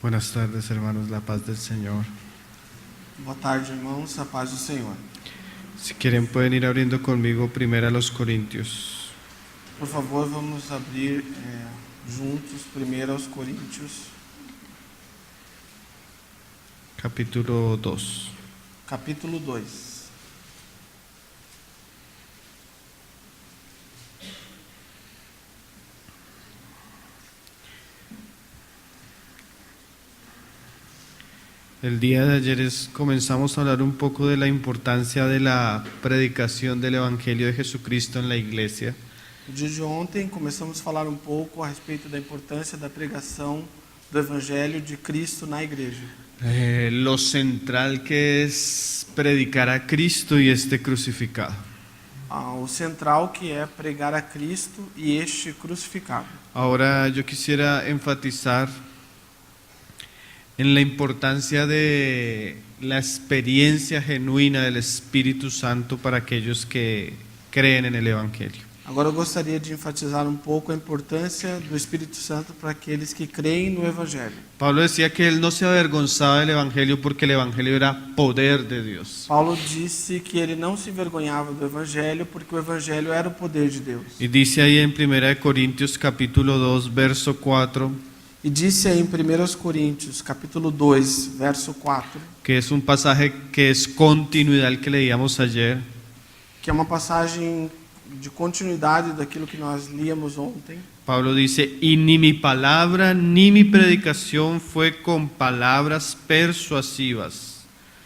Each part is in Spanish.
Buenas tardes, hermanos, la paz del Señor. Boa tarde, irmãos, a paz do Senhor. Si quieren pueden ir abriendo conmigo primero a los Corintios. Por favor, vamos abrir juntos 1 Coríntios, Capítulo 2. capítulo 2. El día de ayer comenzamos a hablar un poco de la importancia de la predicación del Evangelio de Jesucristo en la iglesia. No dia de ontem, começamos a falar pouco a respeito da importância da pregação do Evangelho de Cristo na igreja. Lo central que es predicar a Cristo y este crucificado. O central que é pregar a Cristo e este crucificado. Ahora yo quisiera enfatizar en la importancia de la experiencia genuina del Espíritu Santo para aquellos que creen en el Evangelio. Agora eu gostaria de enfatizar pouco a importância do Espírito Santo para aqueles que creem no Evangelho. Pablo decía que él no se avergonzaba del Evangelio porque el Evangelio era poder de Dios. Paulo disse que ele não se envergonhava do Evangelho porque o Evangelho era o poder de Deus. Y dice ahí en 1 Corintios capítulo 2, verso 4, E disse aí em 1 Coríntios, capítulo 2, verso 4, que es un pasaje que es continuidad al que leíamos ayer, que é uma passagem de continuidade daquilo que nós líamos ontem. Pablo dice, y ni mi palabra ni mi predicación fue con palabras persuasivas,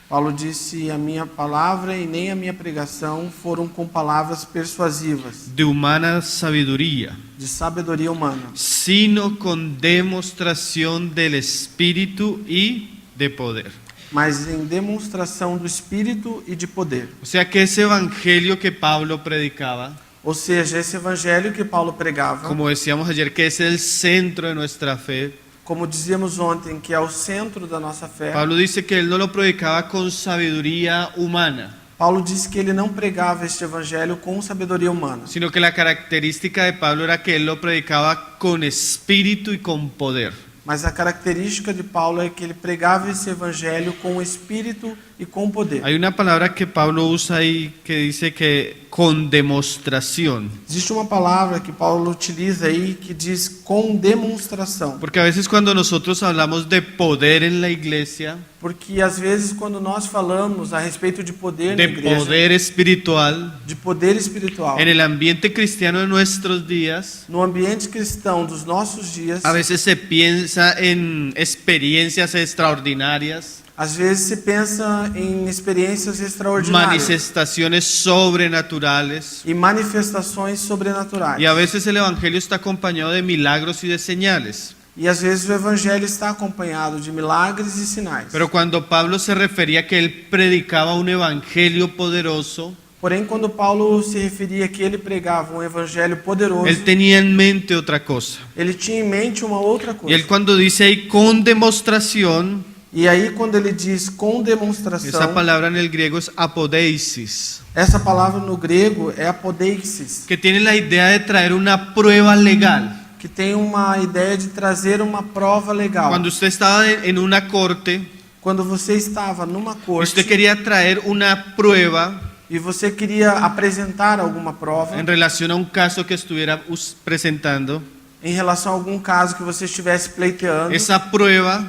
Paulo disse, a minha palavra e nem a minha pregação foram com palavras persuasivas, de humana sabiduría, de sabedoria humana, sino con demostración del Espíritu y de poder. mas em demonstração do Espírito e de poder. O sea que ese evangelio que Pablo predicaba, Ou seja, esse evangelho que Paulo pregava, como decíamos ayer, que es el centro de nuestra fe, como dizíamos ontem, que é o centro da nossa fé. Pablo dice que él no lo predicaba con sabiduría humana, Paulo disse que ele não pregava este evangelho com sabedoria humana, sino que la característica de Pablo era que él lo predicaba con espíritu y con poder. mas a característica de Paulo é que ele pregava esse evangelho com espírito e com poder. Hay una palabra que Pablo usa ahí que dice que con demostración, Existe uma palavra que Paulo utiliza aí que diz com demonstração, porque a veces cuando nosotros hablamos de poder en la iglesia, porque às vezes quando nós falamos a respeito de poder na de igreja, poder espiritual, de poder espiritual, en el ambiente cristiano de nuestros días, no ambiente cristão dos nossos dias, a veces se piensa en experiencias extraordinarias, às vezes se pensa em experiências extraordinárias manifestaciones sobrenaturales, e manifestações sobrenaturais. y a veces el evangelio está acompañado de milagros y de señales. E às vezes o evangelho está acompanhado de milagres e sinais. Pero cuando Pablo se refería a que él predicaba un evangelio poderoso, Porém, quando Paulo se referia que ele pregava um evangelho poderoso, él tenía en mente otra cosa. ele tinha em mente uma outra Y coisa. él cuando dice ahí con demostración, E aí, quando ele diz com demonstração, esa palabra en el griego es apodeisis, essa palavra no grego é apodeixis, que tiene la idea de traer una prueba legal. que tem uma ideia de trazer uma prova legal. Cuando usted estaba en una corte, Quando você estava numa y corte usted quería traer una prueba e você queria apresentar alguma prova en relación a un caso que estuviera presentando, em relação a algum caso que você estivesse pleiteando, esa prueba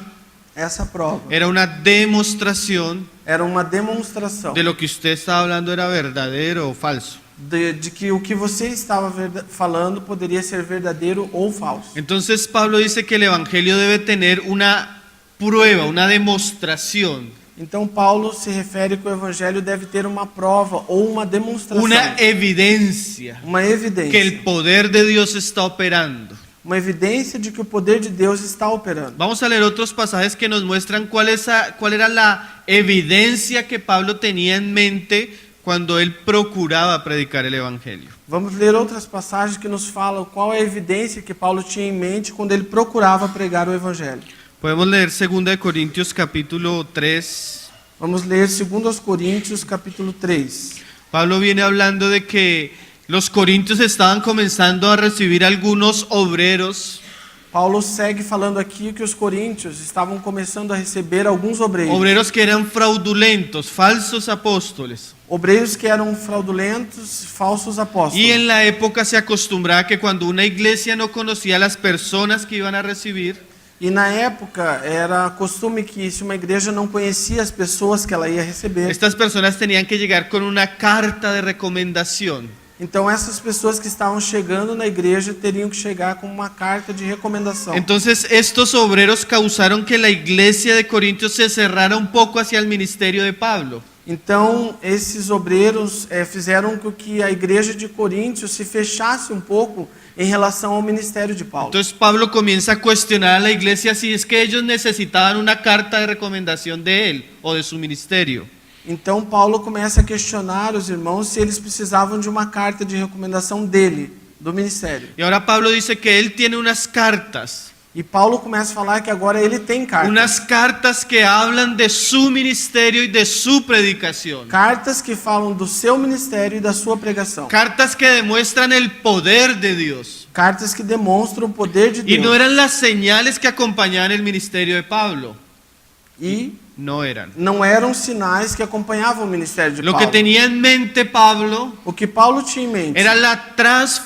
essa prova era una demostración era uma demonstração de lo que usted estaba hablando era verdadero o falso. de que o que você estava falando poderia ser verdadeiro ou falso. Entonces Pablo dice que el evangelio debe tener una prueba, una demostración, Então Paulo se refere que o evangelho deve ter uma prova ou uma demonstração, una evidencia uma que evidência, el poder de Dios está operando. uma evidência de que o poder de Deus está operando. Vamos a leer otros pasajes que nos muestran cuál era la evidencia que Pablo tenía en mente cuando él procuraba predicar el evangelio. Vamos ler outras passagens que nos falam qual é a evidência que Paulo tinha em mente quando ele procurava pregar o evangelho. Podemos leer 2 Corintios capítulo 3. Vamos ler 2 Coríntios capítulo 3. Pablo viene hablando de que los corintios estaban comenzando a recibir algunos obreros Paulo segue falando aqui que os coríntios estavam começando a receber alguns obreiros. Obreros que eran fraudulentos, falsos apóstoles. Obreiros que eram fraudulentos, falsos apóstolos. Y en la época se acostumbraba que cuando una iglesia no conocía a las personas que iban a recibir, E na época era costume que se uma igreja não conhecia as pessoas que ela ia receber, estas personas tenían que llegar con una carta de recomendación. então essas pessoas que estavam chegando na igreja teriam que chegar com uma carta de recomendação. Entonces estos obreros causaron que la iglesia de Corintios se cerrara un poco hacia el ministerio de Pablo. Então esses obreiros fizeram com que a igreja de Coríntios se fechasse um pouco em relação ao ministério de Paulo. Entonces Pablo comienza a cuestionar a la iglesia si es que ellos necesitaban una carta de recomendación de él o de su ministerio. Então Paulo começa a questionar os irmãos se eles precisavam de uma carta de recomendação dele, do ministério. Y ahora Pablo dice que él tiene unas cartas. E Paulo começa a falar que agora ele tem cartas. Unas cartas que hablan de su ministerio y de su predicación. Cartas que falam do seu ministério e da sua pregação. Cartas que demuestran el poder de Dios. Cartas que demonstram o poder de Y Deus. no eran las señales que acompañaban el ministerio de Pablo. E No eran. não eram sinais que acompanhavam o ministério de Lo que Paulo. tenía en mente Pablo O que Paulo tinha em mente era la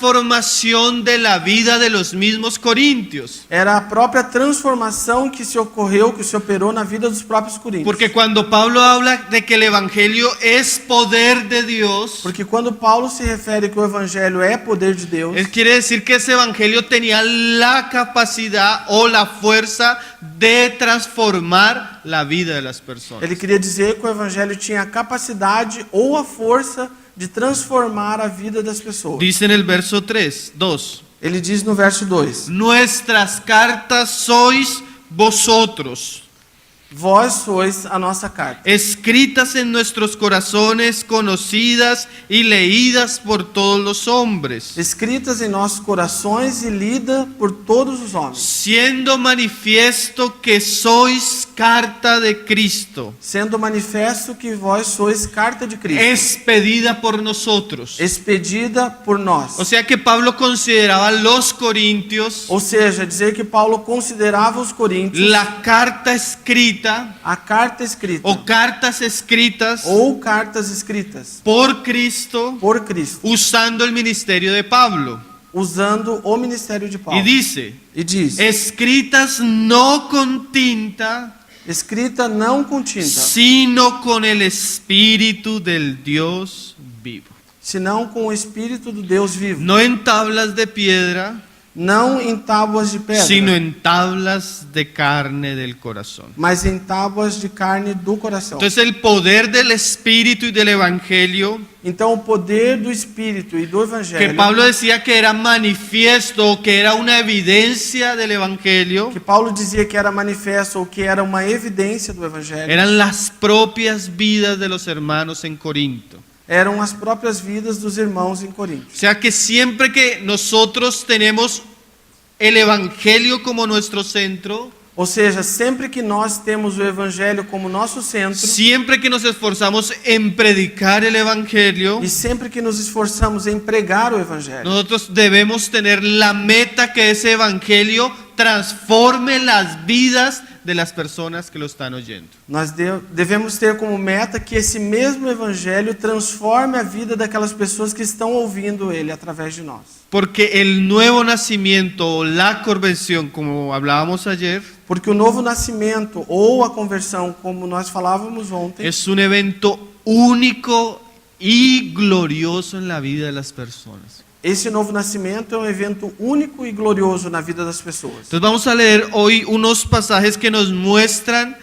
transformación de la vida de los mismos corintios. era a própria transformação que se ocorreu, que se operou na vida dos próprios coríntios. Porque cuando Pablo habla de que el evangelio es poder de Dios, Porque quando Paulo se refere que o evangelho é poder de Deus, él quiere decir que ese evangelio tenía la capacidad o la fuerza de transformar la vida de las personas. ele queria dizer que o evangelho tinha a capacidade ou a força de transformar a vida das pessoas. Dice en el verso 2. Ele diz no verso 2: Nuestras cartas sois vosotros, Vós sois a nossa carta, escritas en nuestros corazones, conocidas y leídas por todos los hombres, escritas em nossos corações e lida por todos os homens, siendo manifiesto que sois carta de Cristo, sendo manifesto que vós sois carta de Cristo, expedida por nosotros. expedida por nós. O sea que Pablo consideraba a los corintios Ou seja, dizer que Paulo considerava os coríntios la carta escrita a carta escrita o cartas escritas ou cartas escritas por Cristo, por Cristo, usando el ministerio de Pablo. usando o ministério de Y Paulo. dice, E diz: escritas no con tinta, escrita não com tinta, sino con el Espíritu del Dios vivo. senão com o Espírito do Deus vivo, No en tablas de piedra, não em tábuas de pedra, sino en tablas de carne del corazón. mas em tábuas de carne do coração. Entonces el poder del Espíritu y del Evangelio, Então o poder do Espírito e do que Evangelho, Pablo decía que era manifiesto, que era una evidencia del Evangelio, que Paulo dizia que era manifesto ou que era uma evidência do Evangelho, eran las propias vidas de los hermanos en Corinto. eram as próprias vidas dos irmãos em Corinto. O sea que siempre que nosotros tenemos el Evangelio como nuestro centro, Ou seja, sempre que nós temos o Evangelho como nosso centro, siempre que nos esforzamos en predicar el Evangelio, e sempre que nos esforçamos em pregar o Evangelho, nosotros debemos tener la meta que ese Evangelio transforme las vidas de las personas que lo están oyendo. nós devemos ter como meta que esse mesmo Evangelho transforme a vida daquelas pessoas que estão ouvindo ele através de nós. Porque el nuevo nacimiento o la conversión, como hablábamos ayer, Porque o novo nascimento ou a conversão, como nós falávamos ontem, es un evento único y glorioso en la vida de las personas. esse novo nascimento é um evento único e glorioso na vida das pessoas. Entonces vamos a leer hoy unos pasajes que nos muestran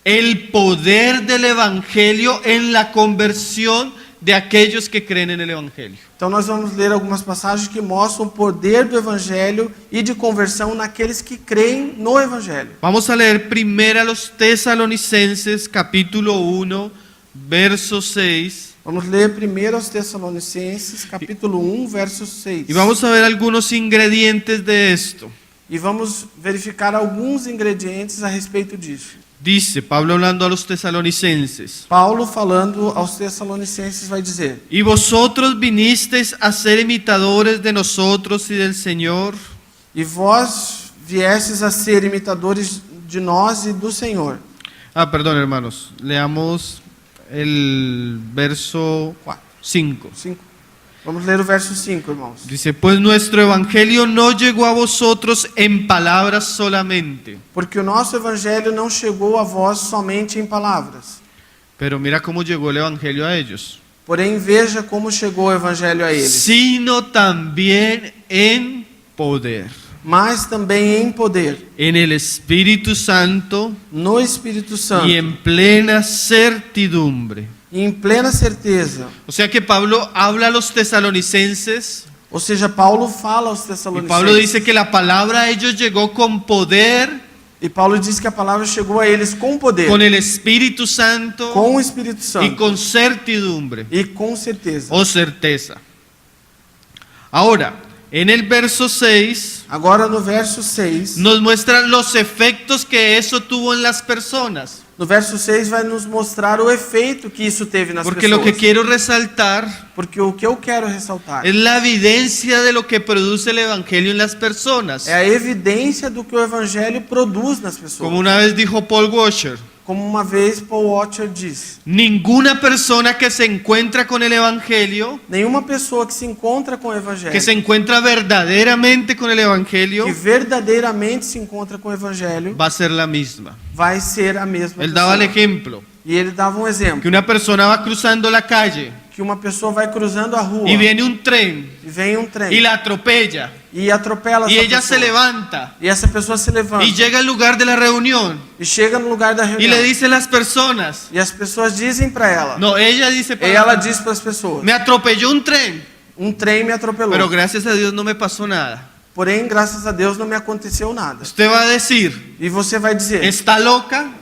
el poder del Evangelio en la conversión de aquellos que creen en el Evangelio. Então nós vamos ler algumas passagens que mostram o poder do Evangelho e de conversão naqueles que creem no Evangelho. Vamos a leer primero a los Tesalonicenses capítulo 1, verso 6. Vamos ler primeiro aos Tessalonicenses, capítulo 1, verso 6. Y vamos a ver algunos ingredientes de esto. E vamos verificar alguns ingredientes a respeito disso. Dice Pablo hablando a los tesalonicenses: Paulo, falando aos Tessalonicenses, vai dizer: y vosotros vinisteis a ser imitadores de nosotros y del Señor, E vós viestes a ser imitadores de nós e do Senhor. Perdón, hermanos. Leamos el verso 5. 5. Vamos ler o verso 5, irmãos. Dice, pues nuestro evangelio no llegó a vosotros en palabras solamente. Porque o nosso evangelho não chegou a vós somente em palavras. Pero mira cómo llegó el evangelio a ellos. Porém, veja como chegou o evangelho a eles. Sino también en poder. Mas também em poder, En el Espíritu Santo no Espírito Santo, y en plena certidumbre. e em plena certeza. O sea que Pablo habla a los tesalonicenses Ou seja, Paulo fala aos y Tessalonicenses. Pablo dice que la palabra a ellos llegó con poder, E Paulo diz que a palavra chegou a eles com poder, con el Espíritu Santo com o Espírito y Santo con certidumbre e com certeza. o certeza. Ahora, en el verso 6 Agora no verso 6, nos muestran los efectos que eso tuvo en las personas. no verso 6 vai nos mostrar o efeito que isso teve nas Porque lo que pessoas. quiero resaltar Porque o que eu quero ressaltar es la evidencia de lo que produce el Evangelio en las personas. é a evidência do que o evangelho produz nas pessoas. Como una vez dijo Paul Washer, Como uma vez Paul Washer diz, ninguna persona que se encuentra con el Evangelio, nenhuma pessoa que se encontra com o evangelho, que se encuentra verdaderamente con el Evangelio, que verdadeiramente se encontra com o evangelho, va a ser la misma. vai ser a mesma Él daba el pessoa. ejemplo, E ele dava um exemplo, que una persona va cruzando la calle que uma pessoa vai cruzando a rua y viene un tren e vem um y trem la atropella e atropela y essa ella pessoa. se levanta E essa pessoa se levanta y llega al lugar de la reunión e chega no lugar da y reunião. le dice a las personas, E as pessoas dizem para ela, no, ella dice, e ela diz para as pessoas, me atropelló un tren, um trem me atropelou. pero gracias a Dios no me pasó nada. Porém, graças a Deus não me aconteceu nada. Usted va a decir, E você vai dizer, ¿está loca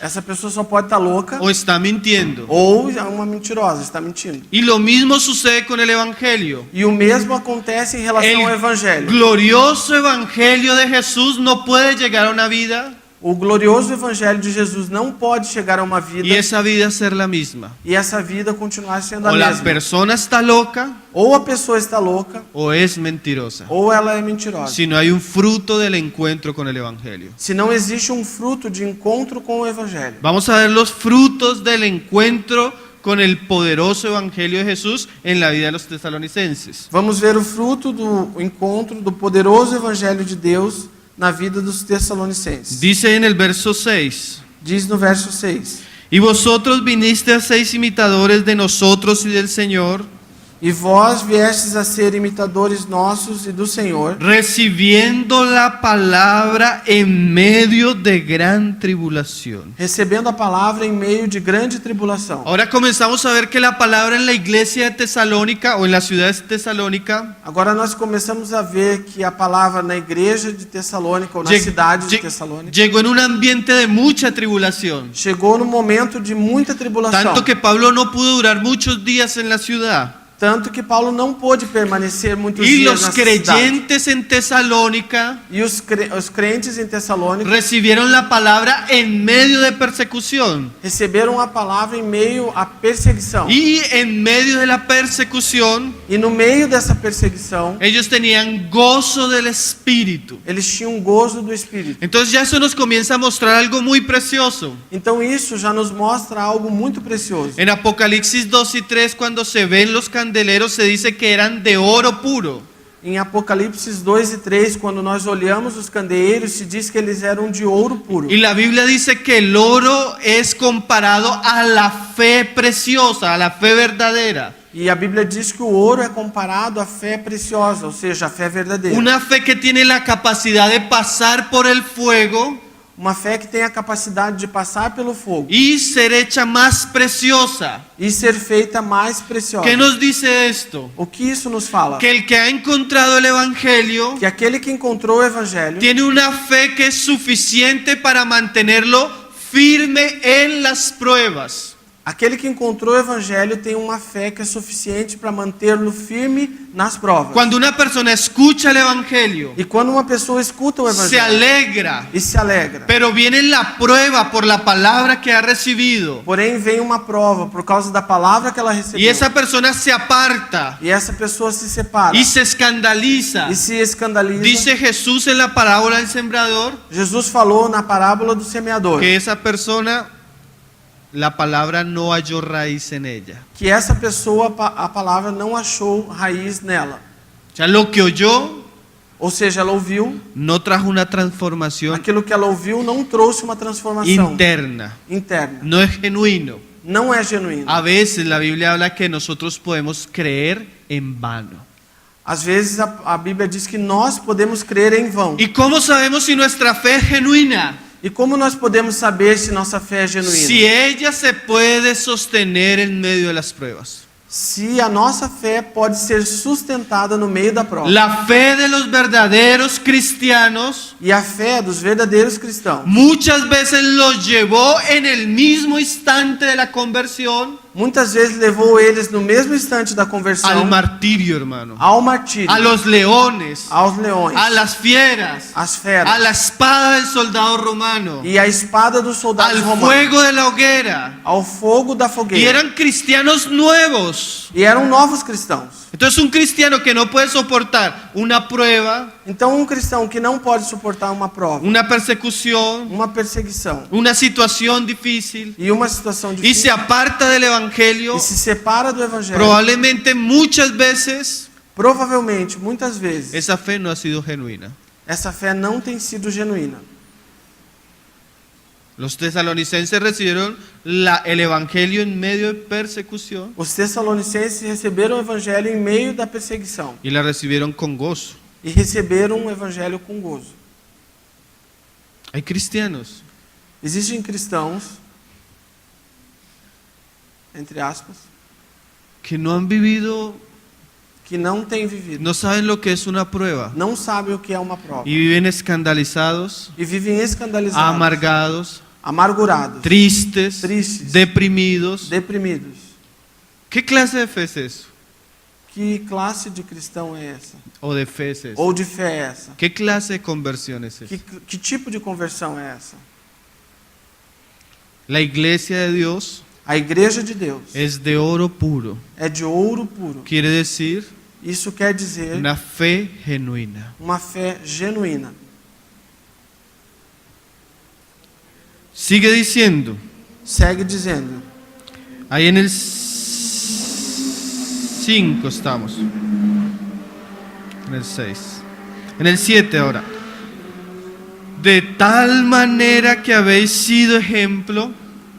essa pessoa só pode estar louca o está mintiendo? ou é uma mentirosa, está mentindo. Y lo mismo sucede con el Evangelio. E o mesmo acontece em relação ao El evangelho. glorioso Evangelio de Jesús no puede llegar a una vida O glorioso evangelho de Jesus não pode chegar a uma vida y esa vida ser la misma. e essa vida continuar sendo a O la mesma. persona está loca Ou a pessoa está louca o es mentirosa. ou ela é mentirosa. Si no hay un fruto del encuentro con el Evangelio. Se não existe um fruto de encontro com o evangelho. Vamos a ver los frutos del encuentro con el poderoso Evangelio de Jesús en la vida de los tesalonicenses. Vamos ver o fruto do encontro do poderoso evangelho de Deus na vida dos Tessalonicenses. Dice en el verso 6, Diz no verso 6: y vosotros vinisteis imitadores de nosotros y del Señor, E vós viestes a ser imitadores nossos e do Senhor, recibiendo la palabra en medio de gran tribulación. recebendo a palavra em meio de grande tribulação. Ahora comenzamos a ver que la palabra en la iglesia de Tesalónica o en la ciudad de Tesalónica Agora nós começamos a ver que a palavra na igreja de Tessalônica, ou na cidade de Tessalônica, llegó en un ambiente de mucha tribulación. chegou no momento de muita tribulação. Tanto que Pablo no pudo durar muchos días en la ciudad. Tanto que Paulo não pôde permanecer muitos Y dias los nessa cidade. creyentes en Tesalónica E os crentes em Tessalônica recibieron la palabra en medio de persecución. receberam a palavra em meio à perseguição. Y en medio de la persecución, E no meio dessa perseguição, ellos tenían gozo del Espíritu. eles tinham gozo do Espírito. Entonces ya eso nos comienza a mostrar algo muy precioso. Então isso já nos mostra algo muito precioso. En Apocalipsis 2 y 3, cuando se ven los candeleros, se dice que eran de oro puro. Em Apocalipse 2 e 3, quando nós olhamos os candeeiros, se diz que eles eram de ouro puro. Y la Biblia dice que el oro es comparado a la fe preciosa, a la fe verdadera. E a Bíblia diz que o ouro é comparado à fé preciosa, ou seja, a fé verdadeira. Una fe que tiene la capacidad de pasar por el fuego Uma fé que tem a capacidade de passar pelo fogo y ser hecha más preciosa. e ser feita mais preciosa. ¿Qué nos dice esto? O que isso nos fala? Que el que ha encontrado el Evangelio Que aquele que encontrou o Evangelho tiene una fe que es suficiente para mantenerlo firme en las pruebas. Aquele que encontrou o evangelho tem uma fé que é suficiente para mantê-lo firme nas provas. Cuando una persona escucha el evangelio, E quando uma pessoa escuta o se evangelho alegra, e se alegra, pero viene la prueba por la palabra que ha recibido. porém vem uma prova por causa da palavra que ela recebeu. Y esa persona se aparta E essa pessoa se separa y se escandaliza. e se escandaliza. Dice Jesús en la parábola del sembrador Jesus falou na parábola do semeador que esa persona, la palabra no halló raíz en ella. que essa pessoa, a palavra não achou raiz nela. O sea, lo que oyó Ou seja, ela ouviu, no trajo una transformación aquilo que ela ouviu não trouxe uma transformação interna, interna. no es genuino. Não é genuíno. A veces la Biblia habla que nosotros podemos creer en vano. Às vezes a Bíblia diz que nós podemos crer em vão. ¿Y cómo sabemos si nuestra fe es genuina? E como nós podemos saber se nossa fé é genuína? Si ella se puede sostener en medio de las pruebas. Se a nossa fé pode ser sustentada no meio da prova. La fe de los verdaderos cristianos E a fé dos verdadeiros cristãos muchas veces los llevó en el mismo instante de la conversión muitas vezes levou eles no mesmo instante da al conversão martirio, hermano. ao martírio, A los leones, aos leões, a las fieras, às a feras la espada del soldado romano, e a espada dos soldados al romanos, fuego de la hoguera. ao fogo da Y fogueira. eran cristianos nuevos. E eram novos cristãos. Entonces un cristiano que no puede soportar una prueba, Então um cristão que não pode suportar uma prova, una persecución, uma perseguição una situación difícil e uma situação y se difícil aparta del evangelio, e se separa do evangelho, probablemente muchas veces provavelmente, muitas vezes, esa fe no ha sido genuina. essa fé não tem sido genuína. Los tesalonicenses recibieron el evangelio en medio de persecución Os tessalonicenses receberam o evangelho em meio da perseguição y la recibieron con gozo. e receberam o evangelho com gozo. Hay cristianos Existem cristãos, entre aspas, que no han vivido, que não têm vivido, no saben lo que es una prueba não sabem o que é uma prova y viven escandalizados, e vivem escandalizados, amargados, amargurados, tristes, Tristes. deprimidos. deprimidos. ¿Qué clase de fe es eso? Que classe de cristão é essa? ¿O de fe es eso? Ou de fé é essa? ¿Qué clase de conversión es esa? Que tipo de conversão é essa? La iglesia de Dios A igreja de Deus es de oro puro. é de ouro puro. Quiere decir Isso quer dizer una fe genuina. uma fé genuína. Sigue diciendo, Segue dizendo, ahí en el 5 estamos, en el 6, en el 7 ahora. De tal manera que habéis sido ejemplo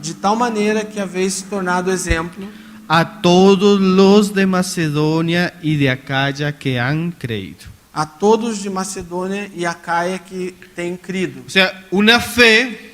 de tal maneira que haveis se tornado exemplo a todos los de Macedonia y de Acaya que han creído. a todos de Macedônia e Acaia que têm crido. O sea, una fe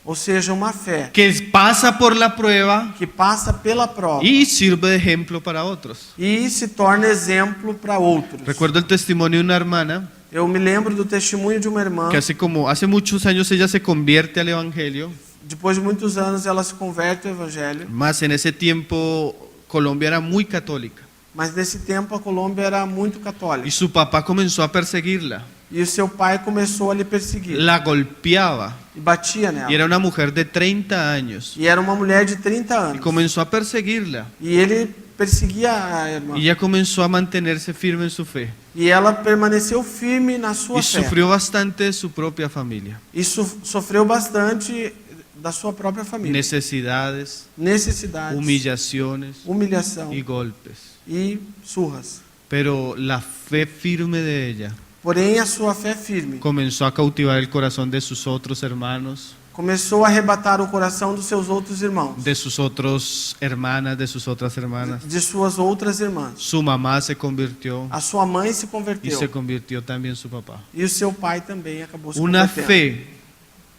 Ou seja, uma fé que pasa por la prueba que passa pela prova y sirve de ejemplo para otros. e se torna exemplo para outros. Recuerdo el testimonio de una hermana Eu me lembro do testemunho de uma irmã. que hace muchos años ella se convierte al evangelio. Depois de muitos anos ela se converte ao evangelho, Más en ese tiempo Colombia era muy católica mas nesse tempo a Colômbia era muito y católica su papá comenzó a perseguirla, e o seu pai começou a lhe perseguir la golpeaba e batia nela. y era una mujer de 30 años E era uma mulher de 30 y anos. comenzó a perseguirla E ele perseguia a irmã. y ella comenzó a mantenerse firme en su fe E ela permaneceu firme na sua y fé. sufrió bastante de su propia familia, E sofreu bastante da sua própria família. necesidades, Necessidades, humillaciones humilhação y golpes, e surras. pero la fe firme de ella Porém, a sua fé firme comenzó a cautivar el corazón de sus otros hermanos, começou a arrebatar o coração dos seus outros irmãos, de sus otras hermanas, de sus otras hermanas. de suas outras irmãs. Su mamá se convirtió A sua mãe se y converteu. se convirtió también su papá. E o seu pai também acabou se Una convertendo. fe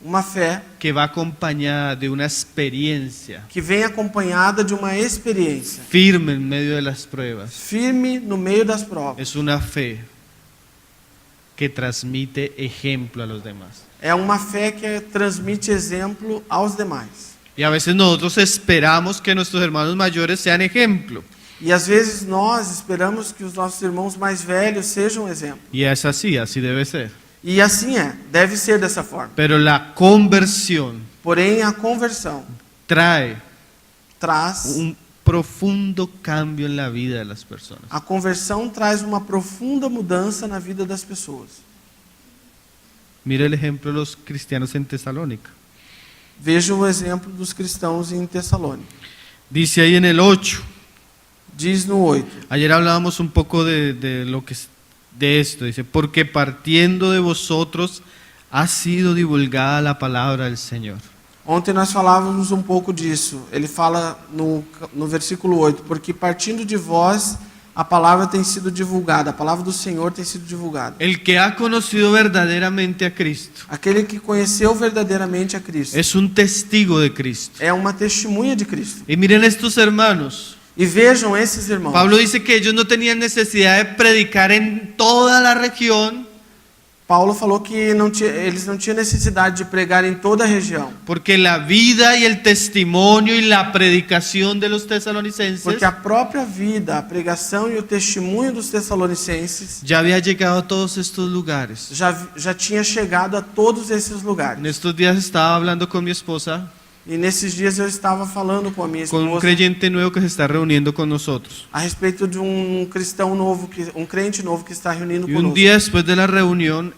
Uma fé que va acompañada de una experiencia que vem acompanhada de uma experiência firme en medio de las pruebas. firme no meio das provas. Es una fe que transmite ejemplo a los demás. É uma fé que transmite exemplo aos demais. Y a veces nosotros esperamos que nuestros hermanos mayores sean ejemplo. E às vezes nós esperamos que os nossos irmãos mais velhos sejam um exemplo. Y es así, así debe ser. E assim é, deve ser dessa forma. Pero la conversión Porém, a conversão trae traz un profundo cambio en la vida de las personas. a conversão traz uma profunda mudança na vida das pessoas. Mira el ejemplo de los cristianos en Tesalónica. Veja o exemplo dos cristãos em Tessalônica. Dice ahí en el 8. Diz no 8. Ayer hablábamos un poco de lo que es de esto. Dice, porque partiendo de vosotros ha sido divulgada la palabra del Señor. Ontem nós falávamos um pouco disso. Ele fala no versículo 8, porque partindo de vós a palavra tem sido divulgada, a palavra do Senhor tem sido divulgada. El que ha conocido verdaderamente a Cristo Aquele que conheceu verdadeiramente a Cristo es un testigo de Cristo. é uma testemunha de Cristo. Y miren estos hermanos. E vejam esses irmãos. Pablo dice que ellos no tenían necesidad de predicar en toda la región, Paulo falou que eles não tinham necessidade de pregar em toda a região, porque la vida y el testimonio y la predicación de los tesalonicenses porque a própria vida, a pregação e o testemunho dos tessalonicenses ya había llegado a todos estos lugares. já tinha chegado a todos esses En lugares. estos días estaba hablando con mi esposa, E nesses dias eu estava falando com a minha con un esposa creyente nuevo que se está reuniendo con nosotros. a respeito de um cristão novo, um crente novo que está reunindo Y un conosco. día después de la reunión,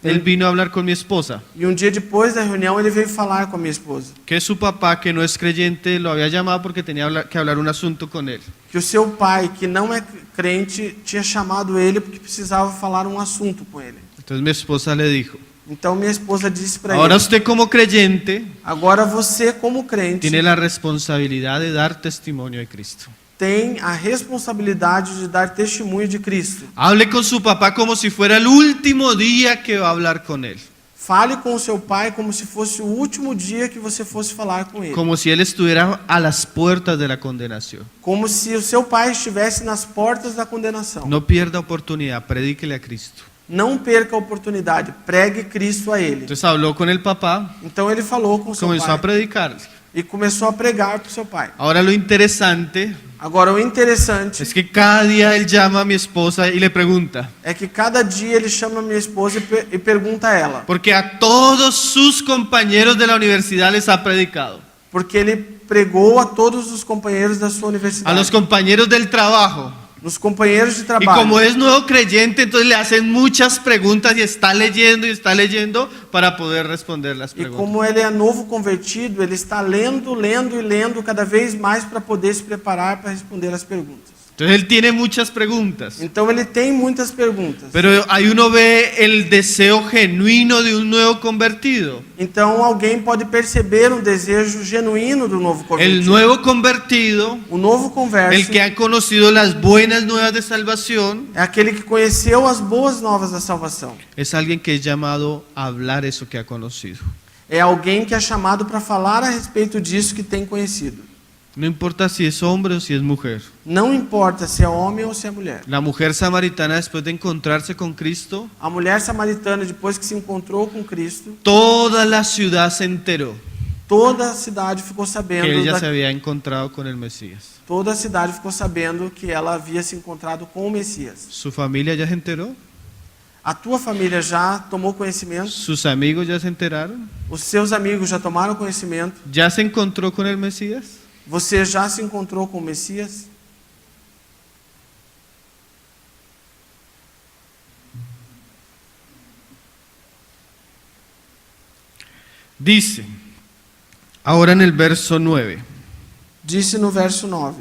él vino a hablar con mi esposa, E um dia depois da reunião ele veio falar com a minha esposa que su papá, que no es creyente, lo había llamado porque tenía que hablar un asunto con él. que o seu pai, que não é crente, tinha chamado ele porque precisava falar um assunto com ele. Entonces mi esposa le dijo, Então minha esposa disse para ahora ele: usted como creyente agora você como crente tiene la responsabilidad de dar testimonio de Cristo. tem a responsabilidade de dar testemunho de Cristo. Hable con su papá como si fuera el último día que va a hablar con él, Fale com o seu pai como se fosse o último dia que você fosse falar com ele. como si él estuviera a las puertas de la condenación. Como se o seu pai estivesse nas portas da condenação. No pierda oportunidad, predíquele a Cristo. Não perca a oportunidade, pregue Cristo a ele. Entonces habló con el papá, Então ele falou com o seu comenzó a pai predicar. e começou a pregar para o seu pai. Ahora lo interesante Agora o interessante es que cada día él llama a mi esposa y le pregunta, é que cada dia ele chama a minha esposa e pergunta a ela, porque a todos sus compañeros de la universidad les ha predicado, porque ele pregou a todos os companheiros da sua a universidade, los compañeros del trabajo. nos companheiros de Y trabalho. como es nuevo creyente, entonces le hacen muchas preguntas y está leyendo para poder responder las E preguntas. como ele é novo convertido, ele está lendo e lendo cada vez mais para poder se preparar para responder as perguntas. Entonces él tiene muchas preguntas, Então ele tem muitas perguntas. pero ahí uno ve el deseo genuino de un nuevo convertido. Então alguém pode perceber um desejo genuíno do novo El convertido. nuevo convertido, O novo converso el que ha conocido las buenas nuevas de salvación, é aquele que conheceu as boas novas da salvação. es alguien que es llamado a hablar eso que ha conocido. É alguém que é chamado para falar a respeito disso que tem conhecido. No importa si es hombre o si es mujer. Não importa se é homem ou se é mulher. La mujer samaritana, después de encontrarse con Cristo, A mulher samaritana, depois que se encontrou com Cristo, toda la ciudad se enteró toda a cidade ficou que sabendo ella da se había encontrado con el Mesías. Toda a cidade ficou sabendo que ela havia se encontrado com o Messias. ¿Su familia ya se enteró? A tua família já tomou conhecimento? ¿Sus amigos ya se enteraron? Os seus amigos já tomaram conhecimento? ¿Ya se encontró con el Mesías? Você já se encontrou com o Messias? Dice, ahora en el verso 9. Disse no verso 9.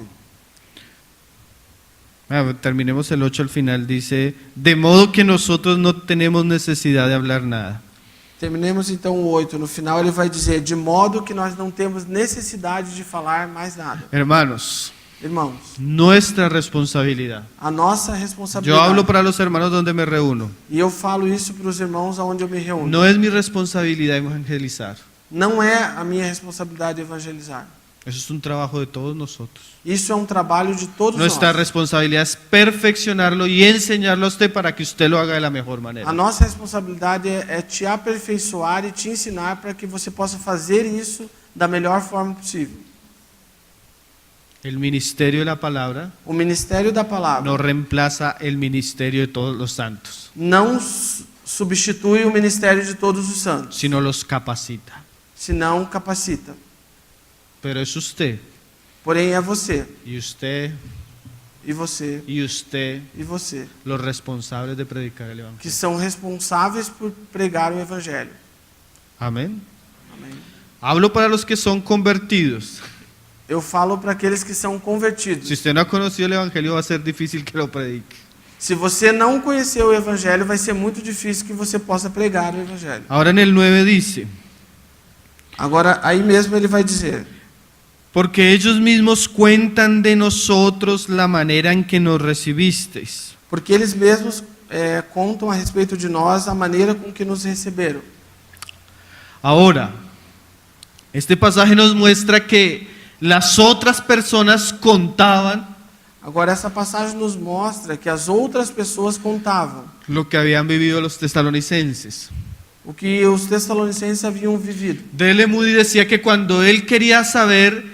Terminemos el 8 al final. Dice, de modo que nosotros no tenemos necesidad de hablar nada. Terminemos então o 8. No final ele vai dizer, de modo que nós não temos necessidade de falar mais nada. Hermanos, Irmãos, nuestra responsabilidad. a nossa Yo responsabilidade. hablo para los hermanos donde me reúno. E eu falo isso para os irmãos aonde eu me reúno. No es mi responsabilidad evangelizar. Não é a minha responsabilidade evangelizar. Eso es un trabajo de todos nosotros. Isso é um trabalho de todos Nuestra nós. responsabilidad es perfeccionarlo y enseñarlo a usted para que usted lo haga de la mejor A manera. nossa responsabilidade é te aperfeiçoar e te ensinar para que você possa fazer isso da melhor forma possível. El ministerio de la palabra O ministério da palavra no reemplaza el ministerio de todos los santos, não substitui o ministério de todos os santos, sino los capacita. senão capacita. Pero es usted, Porém é você, y usted, e você, y usted e você, los responsables de predicar el que evangelio. são responsáveis por pregar o evangelho. Amén. Amém. Hablo para los que son convertidos. Eu falo para aqueles que são convertidos. Si usted no ha conocido el evangelio, va a ser difícil que lo predique. Se você não conhecer o evangelho, vai ser muito difícil que você possa pregar o evangelho. Ahora en el 9 dice: Agora, aí mesmo ele vai dizer: porque ellos mismos cuentan de nosotros la manera en que nos recibisteis. porque eles mesmos contam a respeito de nós a maneira com que nos receberam. Ahora, este pasaje nos muestra que las otras personas contaban Agora, essa passagem nos mostra que as outras pessoas contavam lo que habían vivido los tesalonicenses. o que os tessalonicenses haviam vivido. D.L. Moody decía que cuando él quería saber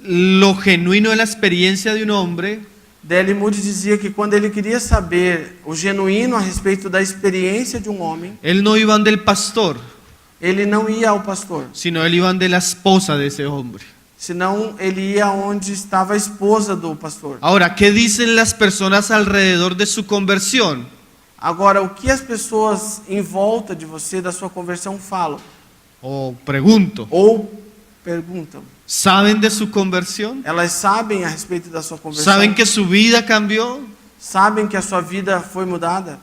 lo genuino de la experiencia de un hombre, D.L. Moody dizia que quando ele queria saber o genuíno a respeito da experiência de um homem, él no iba del pastor, ele não ia ao pastor, sino él iba de la esposa de ese hombre. senão ele ia onde estava a esposa do pastor. Ahora, ¿qué dicen las personas alrededor de su conversión? Agora, o que as pessoas em volta de você, da sua conversão, falam? O pregunto, Ou perguntam? ¿saben de su conversión? Elas sabem a respeito da sua conversão? ¿Saben que su vida cambió? Sabem que a sua vida foi mudada?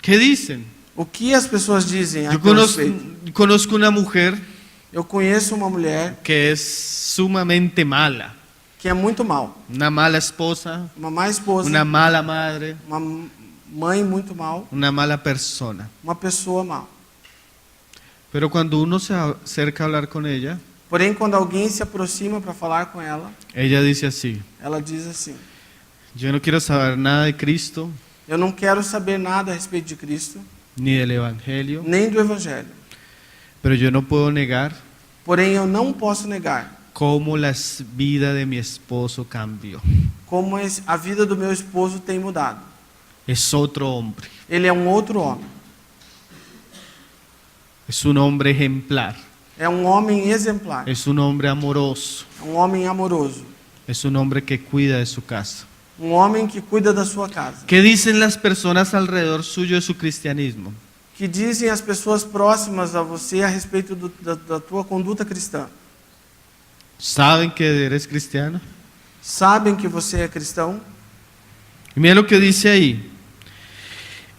¿Qué dicen? O que as pessoas dizem a Yo teu respeito? conozco una mujer Eu conheço uma mulher que es sumamente mala, que é muito mal. una mala esposa, Uma má esposa, una mala madre, uma mãe muito mal, una mala persona. uma pessoa mal. Pero cuando uno se acerca a hablar con ella, Porém, quando alguém se aproxima para falar com ela, ella dice así: ela diz assim: yo no quiero saber nada de Cristo, eu não quero saber nada a respeito de Cristo, ni del Evangelio, nem do Evangelho. pero yo no puedo negar Porém, eu não posso negar cómo la vida de mi esposo cambió. como a vida do meu esposo tem mudado. Es otro hombre, Ele é um outro homem. es un hombre ejemplar, É um homem exemplar. es un hombre amoroso, É um homem amoroso. es un hombre que cuida de su casa. Um homem que cuida da sua casa. ¿Qué dicen las personas alrededor suyo de su cristianismo? Que dizem as pessoas próximas a você a respeito da tua conduta cristã. ¿Saben que eres cristiano? Sabem que você é cristão? Y mira lo que dice ahí.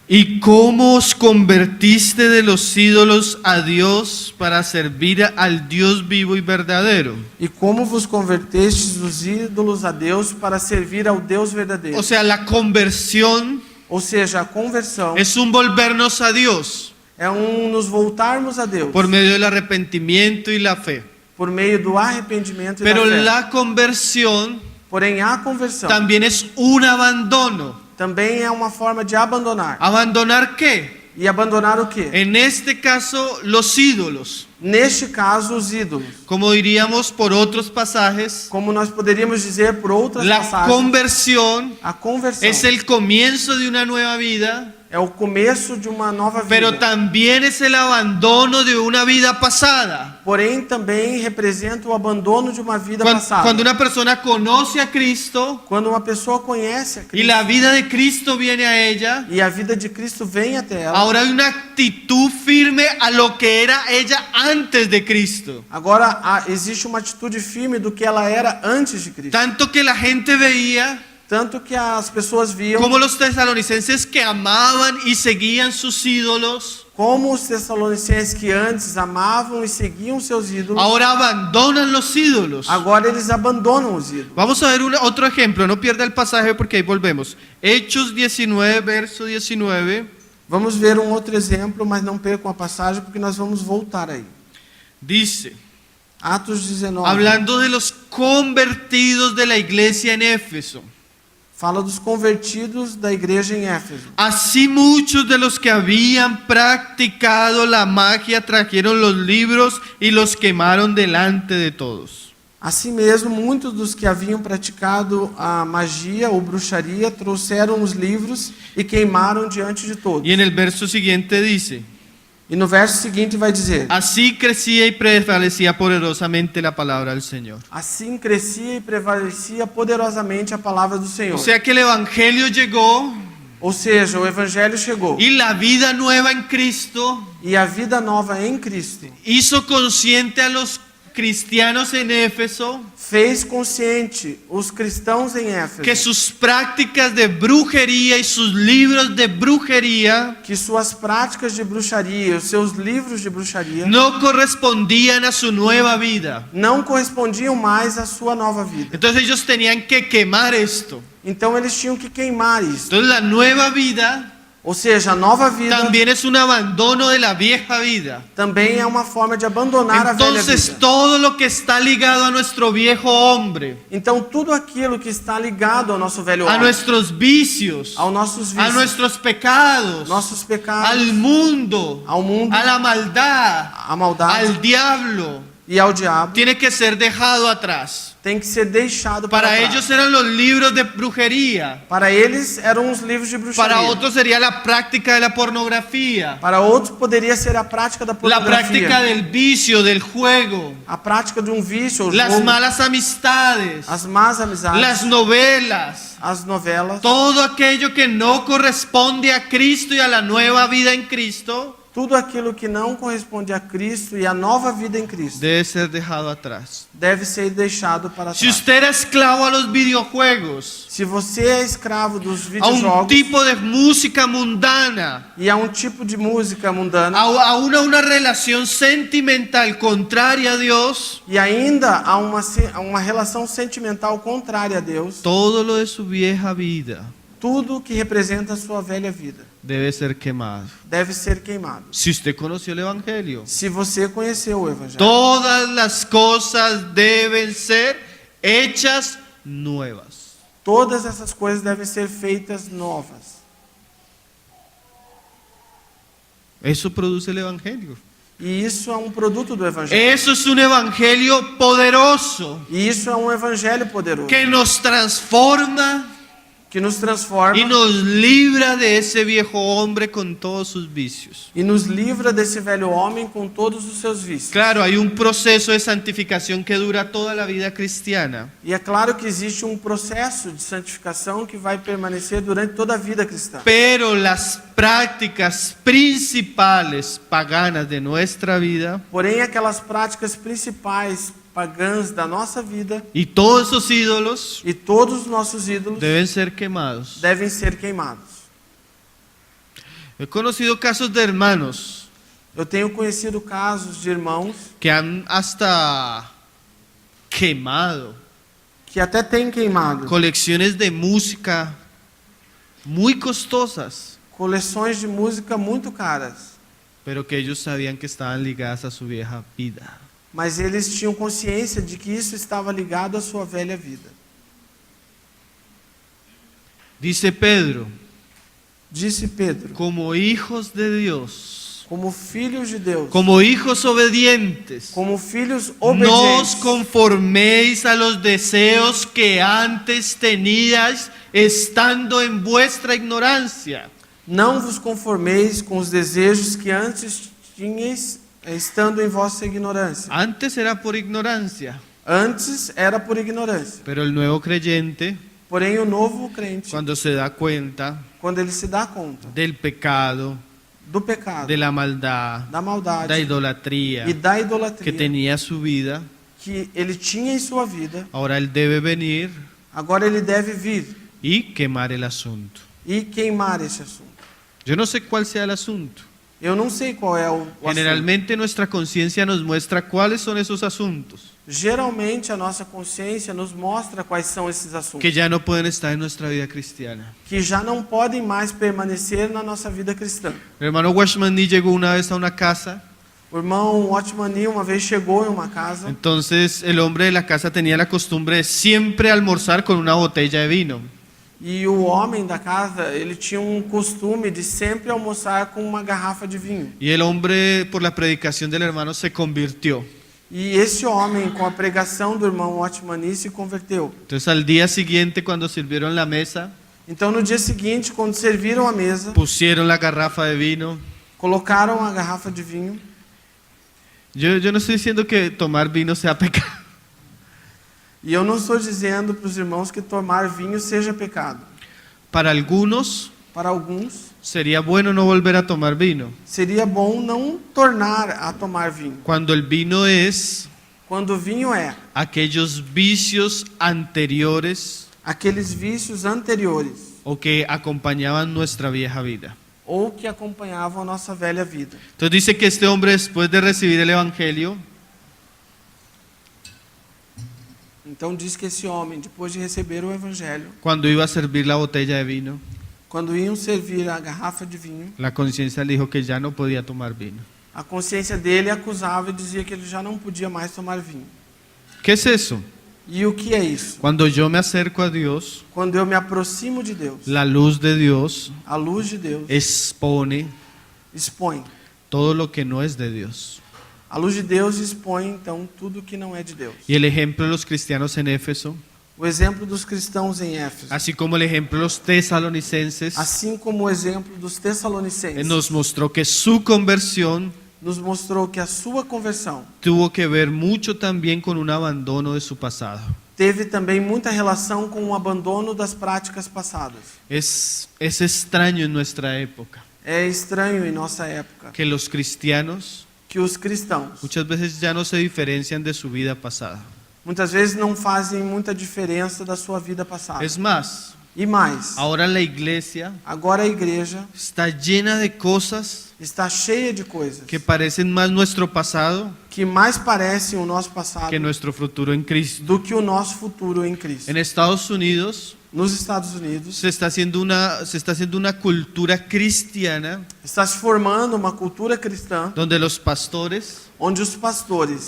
¿Y cómo os convertiste de los ídolos a Dios para servir al Dios vivo y verdadero? E como vos convertestes dos ídolos a Deus para servir ao Deus verdadeiro? O sea, la conversión Ou seja, a conversão es un volvernos a Dios é nos voltarmos a Deus por medio del arrepentimiento y la fe. por meio do arrependimento e Pero da fé. la conversión Porém, a conversão también es un abandono. também é uma forma de abandonar. ¿Abandonar qué? E abandonar o quê? En este caso, los ídolos. Neste caso, os ídolos. Como diríamos por otros pasajes, Como nós poderíamos dizer por outras la passagens, conversión a conversão es el comienzo de una nueva vida, é o começo de uma nova vida. pero también es el abandono de una vida pasada. Porém, também representa o abandono de uma vida passada. Cuando una persona conoce a Cristo Quando uma pessoa conhece a y Cristo la vida de Cristo viene a ella, e a vida de Cristo vem até ela, ahora hay una actitud firme a lo que era ella antes de Cristo. agora existe uma atitude firme do que ela era antes de Cristo. Tanto que la gente veía Tanto que as pessoas viam como los tesalonicenses que amaban y seguían sus ídolos, como os tessalonicenses que antes amavam e seguiam seus ídolos, ahora abandonan los ídolos. agora eles abandonam os ídolos. Vamos a ver otro ejemplo, no pierda el pasaje porque ahí volvemos. Hechos 19, verso 19. Vamos ver um outro exemplo, mas não percam a passagem porque nós vamos voltar aí. Dice, Atos 19. hablando de los convertidos de la iglesia en Éfeso. Fala dos convertidos da igreja em Éfeso. Así muchos de los que habían practicado la magia trajeron los libros y los quemaron delante de todos. Assim mesmo, muitos dos que haviam praticado a magia ou bruxaria trouxeram os livros e queimaram diante de todos. Y en el verso siguiente dice: E no verso seguinte vai dizer: así crecía y prevalecía poderosamente la palabra del Señor. assim crescia e prevalecia poderosamente a palavra do Senhor. O sea que el evangelio llegó Ou seja, o evangelho chegou y la vida nueva en Cristo e a vida nova em Cristo hizo consciente a los cristianos en Éfeso fez consciente os cristãos em que Éfeso sus prácticas de brujería y sus libros de brujería que suas práticas de bruxaria, os seus livros de bruxaria no correspondían a su nueva vida. não correspondiam mais à sua nova vida. Entonces ellos tenían que quemar esto. Então eles tinham que queimar isso. Entonces la nueva vida Ou seja, a nova vida también es un abandono de la vieja vida. também é uma forma de abandonar a velha Entonces vida. todo lo que está ligado a nuestro viejo hombre, Então tudo aquilo que está ligado ao nosso velho a homem, nuestros vicios, aos nossos a vícios, nuestros pecados, nossos pecados, al mundo, ao mundo, a la maldad, à maldade al diablo, e ao diabo, tiene que ser dejado atrás. tem que ser deixado para Para trás. ellos eran los libros de brujería. Para eles eram os livros de bruxaria. Para otros sería la práctica de la pornografía, Para outros poderia ser a prática da la práctica pornografia, del vicio, del juego, a prática de um vício, o las jogo, malas amistades, as más amizades, las novelas, as novelas, todo aquello que no corresponde a Cristo y a la nueva vida en Cristo tudo aquilo que não corresponde a Cristo e a nova vida em Cristo debe ser dejado atrás. deve ser deixado para Si trás. usted era esclavo a los videojuegos, Se você é escravo dos a un videojogos tipo de música mundana, e a um tipo de música mundana a una relación sentimental contraria a Dios, e ainda a uma relação sentimental contrária a Deus, todo lo de su vieja vida tudo que representa a sua velha vida debe ser quemado. deve ser queimado. Si usted conoció el Evangelio, Se você conheceu o Evangelho, todas las cosas deben ser hechas nuevas. todas essas coisas devem ser feitas novas. Eso produce el Evangelio. E isso é um produto do Evangelho. Eso es un Evangelio poderoso E isso é um Evangelho poderoso que nos transforma que nos transforma y nos libra de ese viejo hombre con todos sus vicios. e nos livra desse velho homem com todos os seus vícios. Claro, hay un proceso de santificación que dura toda la vida cristiana. E é claro que existe um processo de santificação que vai permanecer durante toda a vida cristã. Pero las prácticas principales paganas de nuestra vida Porém, aquelas práticas principais pagãs da nossa vida y todos esos ídolos e todos os nossos ídolos deben ser quemados. devem ser queimados. He conocido casos de hermanos Eu tenho conhecido casos de irmãos que han hasta quemado que até têm queimado colecciones de música muy costosas, coleções de música muito caras, pero que ellos sabían que estaban ligadas a su vieja vida. mas eles tinham consciência de que isso estava ligado à sua velha vida. Dice Pedro, Disse Pedro, como hijos de Dios, como filhos de Deus, como hijos obedientes, como filhos no os obedientes, conforméis a los deseos que antes teníais estando en vuestra ignorancia. não vos conformeis com os desejos que antes tinhais estando em vossa ignorância. Antes era por ignorancia, Antes era por ignorância. pero el nuevo creyente, Porém, o novo crente, cuando se da cuenta quando ele se dá conta del pecado, do pecado, de la maldad, da maldade da idolatría e da que idolatria tenía su vida, que ele tinha em sua vida, ahora él debe venir agora ele deve vir y quemar el asunto. e queimar esse assunto. Yo no sé cuál sea el asunto. Eu não sei qual é o assunto. Generalmente nuestra conciencia nos muestra cuáles son esos asuntos Geralmente a nossa consciência nos mostra quais são esses assuntos que ya no pueden estar en nuestra vida cristiana. que já não podem mais permanecer na nossa vida cristã. El hermano Watchman Nee llegó una vez a una casa, O irmão Watchman Nee uma vez chegou em uma casa, entonces el hombre de la casa tenía la costumbre de siempre almorzar con una botella de vino. E o homem da casa, ele tinha costume de sempre almoçar com uma garrafa de vinho. Y el hombre, por la predicación del hermano, se convirtió. E esse homem, com a pregação do irmão Otmani, se converteu. Entonces al día siguiente, cuando sirvieron la mesa, Então, no dia seguinte, quando serviram a mesa, pusieron la garrafa de vino. colocaram a garrafa de vinho. Yo no estoy diciendo que tomar vino sea pecado. E eu não estou dizendo para os irmãos que tomar vinho seja pecado. Para algunos Para alguns, sería bueno no volver a tomar vino. seria bom não tornar a tomar vinho. Cuando el vino es Quando o vinho é aquellos vicios anteriores aqueles vícios anteriores o que acompañaban nuestra vieja vida. ou que acompanhavam a nossa velha vida. Entonces dice que este hombre, después de recibir el evangelio, Então diz que esse homem, depois de receber o evangelho, cuando iba a servir la botella de vino, quando iam servir a garrafa de vinho, la conciencia le dijo que ya no podía tomar vino. a consciência dele acusava e dizia que ele já não podia mais tomar vinho. ¿Qué es eso? E o que é isso? Cuando yo me acerco a Dios, Quando eu me aproximo de Deus, la luz de Dios a luz de Deus expone expõe. todo lo que no es de Dios. A luz de Deus expõe, então, tudo que não é de Deus. Y el ejemplo de los cristianos en Éfeso, O exemplo dos cristãos em Éfeso, así como el ejemplo de los tesalonicenses, assim como o exemplo dos Tessalonicenses, nos mostró que su conversión nos mostrou que a sua conversão tuvo que ver mucho también con un abandono de su pasado. teve também muita relação com o abandono das práticas passadas. Es extraño en nuestra época É estranho em nossa época que los cristianos que os cristãos muchas veces ya no se diferencian de su vida pasada. muitas vezes não fazem muita diferença da sua vida passada. Es más, E mais, ahora la iglesia agora a igreja está llena de cosas está cheia de coisas que parecen más nuestro pasado que mais parecem o nosso passado que nuestro futuro en Cristo. do que o nosso futuro em Cristo. En Estados Unidos Nos Estados Unidos se está haciendo una cultura cristiana está se formando uma cultura cristã donde los pastores, onde os pastores,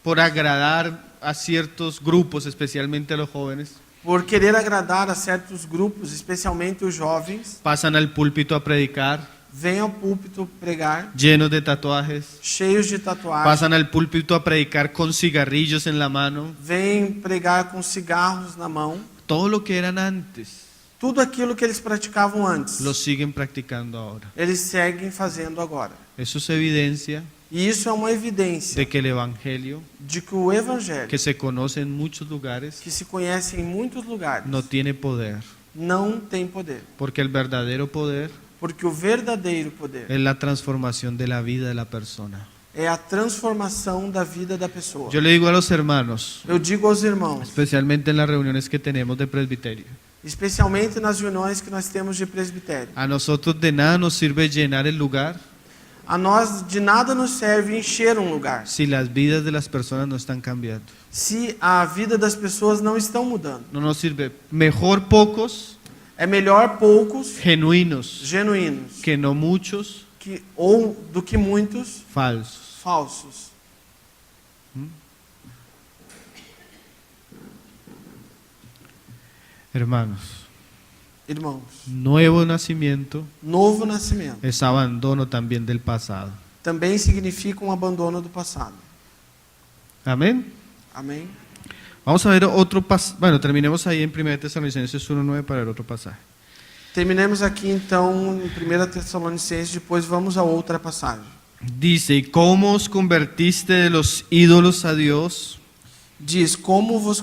por agradar a ciertos grupos, especialmente a los jóvenes, por querer agradar a certos grupos, especialmente os jovens, pasan al púlpito a predicar vêm ao púlpito pregar llenos de tatuajes, cheios de tatuagens, pasan al púlpito a predicar con cigarrillos en la mano, vêm pregar com cigarros na mão. todo lo que eran antes, Tudo aquilo que eles praticavam antes, lo siguen practicando ahora. eles seguem fazendo agora. Eso es evidencia E isso é uma evidência de que el evangelio, de que o evangelho, que se conoce en muchos lugares, que se conhece em muitos lugares, no tiene poder, não tem poder. porque el verdadero poder Porque o verdadeiro poder es la transformación de la vida de la persona. é a transformação da vida da pessoa. Yo le digo a los hermanos, Eu digo aos irmãos, especialmente en las reuniones que tenemos de presbiterio, especialmente nas reuniões que nós temos de presbitério, a nosotros de nada nos sirve llenar el lugar a nós de nada nos serve encher um lugar, si las vidas de las personas no están cambiando. se a vida das pessoas não estão mudando. No nos sirve mejor pocos É melhor poucos genuinos genuínos que no muchos ou do que muitos falsos. falsos. Hermanos, Irmãos, nuevo nacimiento novo nascimento es abandono también del pasado. também significa um abandono do passado. Amén. Amém? Vamos a ver otro pasaje. Bueno, terminemos ahí en 1 Tesalonicenses 1:9 para ver otro pasaje. Terminemos aqui então em 1 Tessalonicenses, depois vamos a outra passagem. Dice, ¿y cómo os convertiste de los ídolos a Dios? Diz, como vos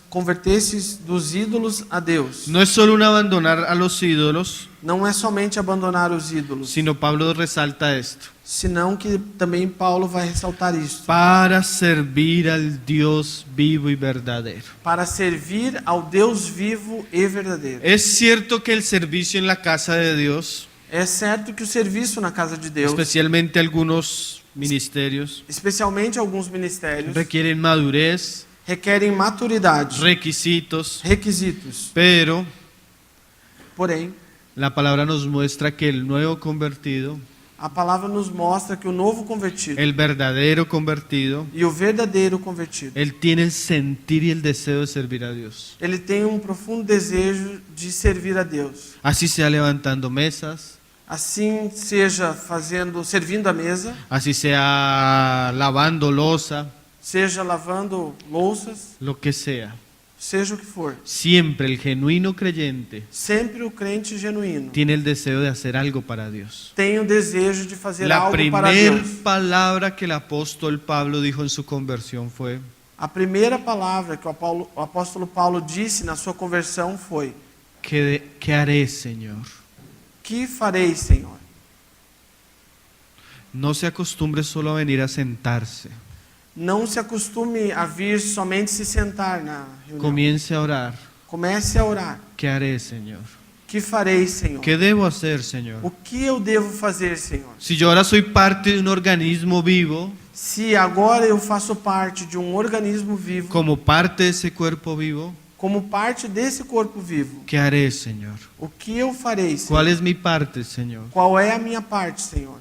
convertestes dos ídolos a Deus. No es solo un abandonar a los ídolos, Não é somente abandonar os ídolos, sino Pablo resalta esto. senão que também Paulo vai ressaltar isso. Para servir al Dios vivo y verdadero. Para servir ao Deus vivo e verdadeiro. Es cierto que el servicio en la casa de Dios, É certo que o serviço na casa de Deus, especialmente algunos ministerios, especialmente alguns ministérios, requieren madurez, requerem maturidade, requisitos, requisitos. pero Porém, la palabra nos muestra que el nuevo convertido A palavra nos mostra que o novo convertido el verdadero convertido, e o verdadeiro convertido, él tiene el sentir y el deseo de servir a Dios. ele tem um profundo desejo de servir a Deus. Así sea levantando mesas, Assim seja servindo a mesa, así sea lavando loza, seja lavando louças, lo que sea. seja o que for. Siempre el genuino creyente Sempre o crente genuíno tiene el deseo de hacer algo para Dios. tem o desejo de fazer La algo para primera Deus. palabra que el apóstol Pablo dijo en su conversión fue: A primeira palavra que o apóstolo Paulo disse na sua conversão foi: ¿Qué haré, Señor? Que farei, Senhor? No se acostumbre solo a venir a sentarse. Não se acostume a vir somente se sentar na reunião. Comience a orar. Comece a orar. ¿Qué haré, Señor? Que farei, Senhor? ¿Qué debo hacer, Señor? O que eu devo fazer, Senhor? Si yo ahora soy parte de un organismo vivo, Se agora eu faço parte de um organismo vivo, como parte de ese cuerpo vivo, como parte desse corpo vivo, ¿qué haré, Señor? o que eu farei, Senhor? ¿Cuál es mi parte, Señor? Qual é a minha parte, Senhor?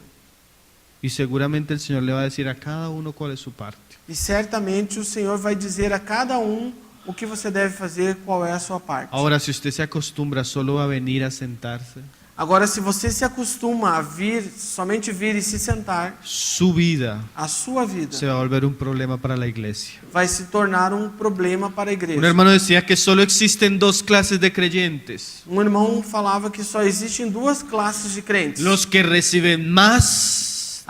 Y seguramente el Señor le va a decir a cada uno cuál es su parte. E certamente o Senhor vai dizer a cada um o que você deve fazer, qual é a sua parte. Ahora, si usted se acostumbra solo a venir a sentarse, Agora, se você se acostuma a somente vir e se sentar, su vida a sua vida se va a volver un problema para la iglesia. vai se tornar um problema para a igreja. Un hermano decía que solo existen dos clases de creyentes: Um irmão falava que só existem duas classes de crentes. los que reciben más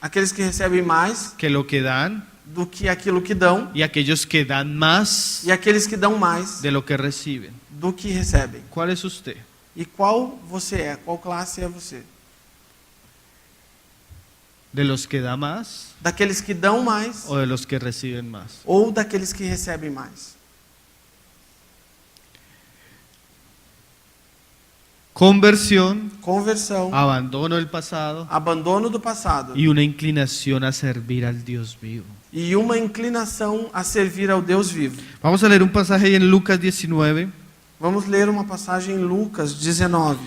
Aqueles que recebem mais que lo que dan, do que aquilo que dão, y aquellos que dan más e aqueles que dão mais de lo que reciben. do que recebem. ¿Cuál es usted? E qual você é? Qual classe é você? ¿De los que da más Daqueles que dão mais o de los que reciben más? ou daqueles que recebem mais? Conversión, Conversão, abandono del pasado abandono do passado y una inclinación a servir al Dios vivo. e uma inclinação a servir ao Deus vivo. Vamos a leer un pasaje ahí en Lucas 19. Vamos ler uma passagem em Lucas 19.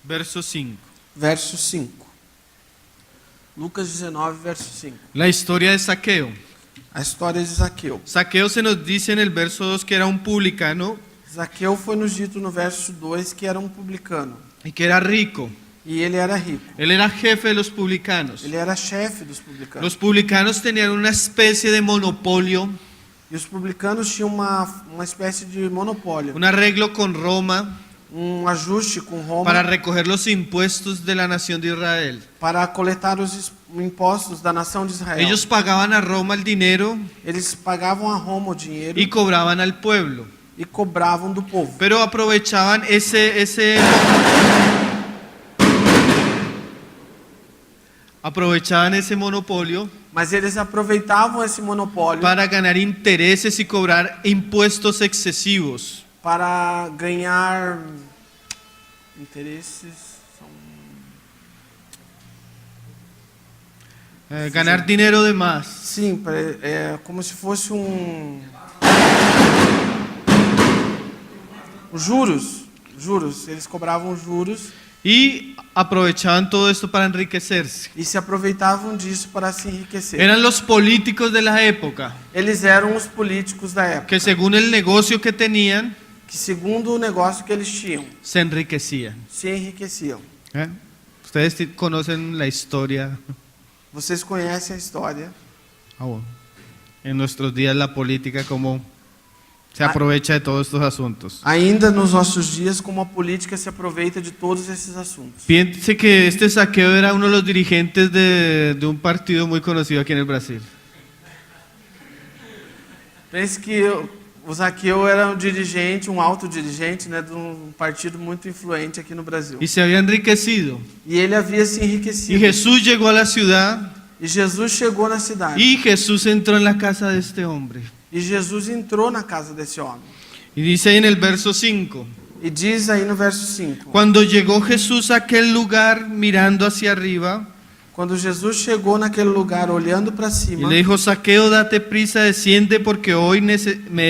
Verso 5. Verso 5. Lucas 19, verso 5. La historia de Saqueo. A história de Zaqueu. Saqueo se nos dice en el verso 2 que era un publicano Zaqueu foi nos dito no verso 2 que era um publicano. y que era rico. E ele era rico. Él era jefe de los publicanos. Ele era chefe dos publicanos. Los publicanos tenían una especie de monopolio, E os publicanos tinham uma espécie de monopólio. un arreglo con Roma Ajuste com Roma para recoger los impuestos de la nación de Israel. para coletar os impostos da nação de Israel. Ellos pagaban a Roma el dinero Eles pagavam a Roma o dinheiro y cobraban al pueblo, e cobravam do povo. pero aprovechaban ese monopolio Mas eles aproveitavam esse monopólio para ganar intereses y cobrar impuestos excesivos. para ganhar interesses. Ganar dinero de más. Sim, é como se fosse juros. Eles cobravam juros Y aprovechaban todo esto para enriquecerse. e se aproveitavam disso para se enriquecer. Eran los políticos de la época Eles eram os políticos da época, que según el negocio que tenían, que segundo o negócio que eles tinham, se enriquecían. se enriqueciam. Ustedes conocen la historia. Vocês conhecem a história. Bueno. En nuestros días la política como se aprovecha de todos estos asuntos. Ainda nos nossos dias, como a política se aproveita de todos esses assuntos. Piense que este Saqueo era uno de los dirigentes de un partido muy conocido aquí en el Brasil. Pense que o Zaqueu era um dirigente, um alto dirigente, né, de um partido muito influente aqui no Brasil. Y se había enriquecido. E ele havia se Y enriquecido. Jesús llegó a la ciudad E Jesus chegou na cidade. y Jesús entró en la casa de este hombre. E Jesus entrou na casa desse homem. Y dice ahí en el verso 5. E diz aí no verso 5. Cuando llegó Jesús a aquel lugar mirando hacia arriba, Quando Jesus chegou naquele lugar olhando para y cima, le dijo, Zaqueo, date prisa, desciende porque hoy me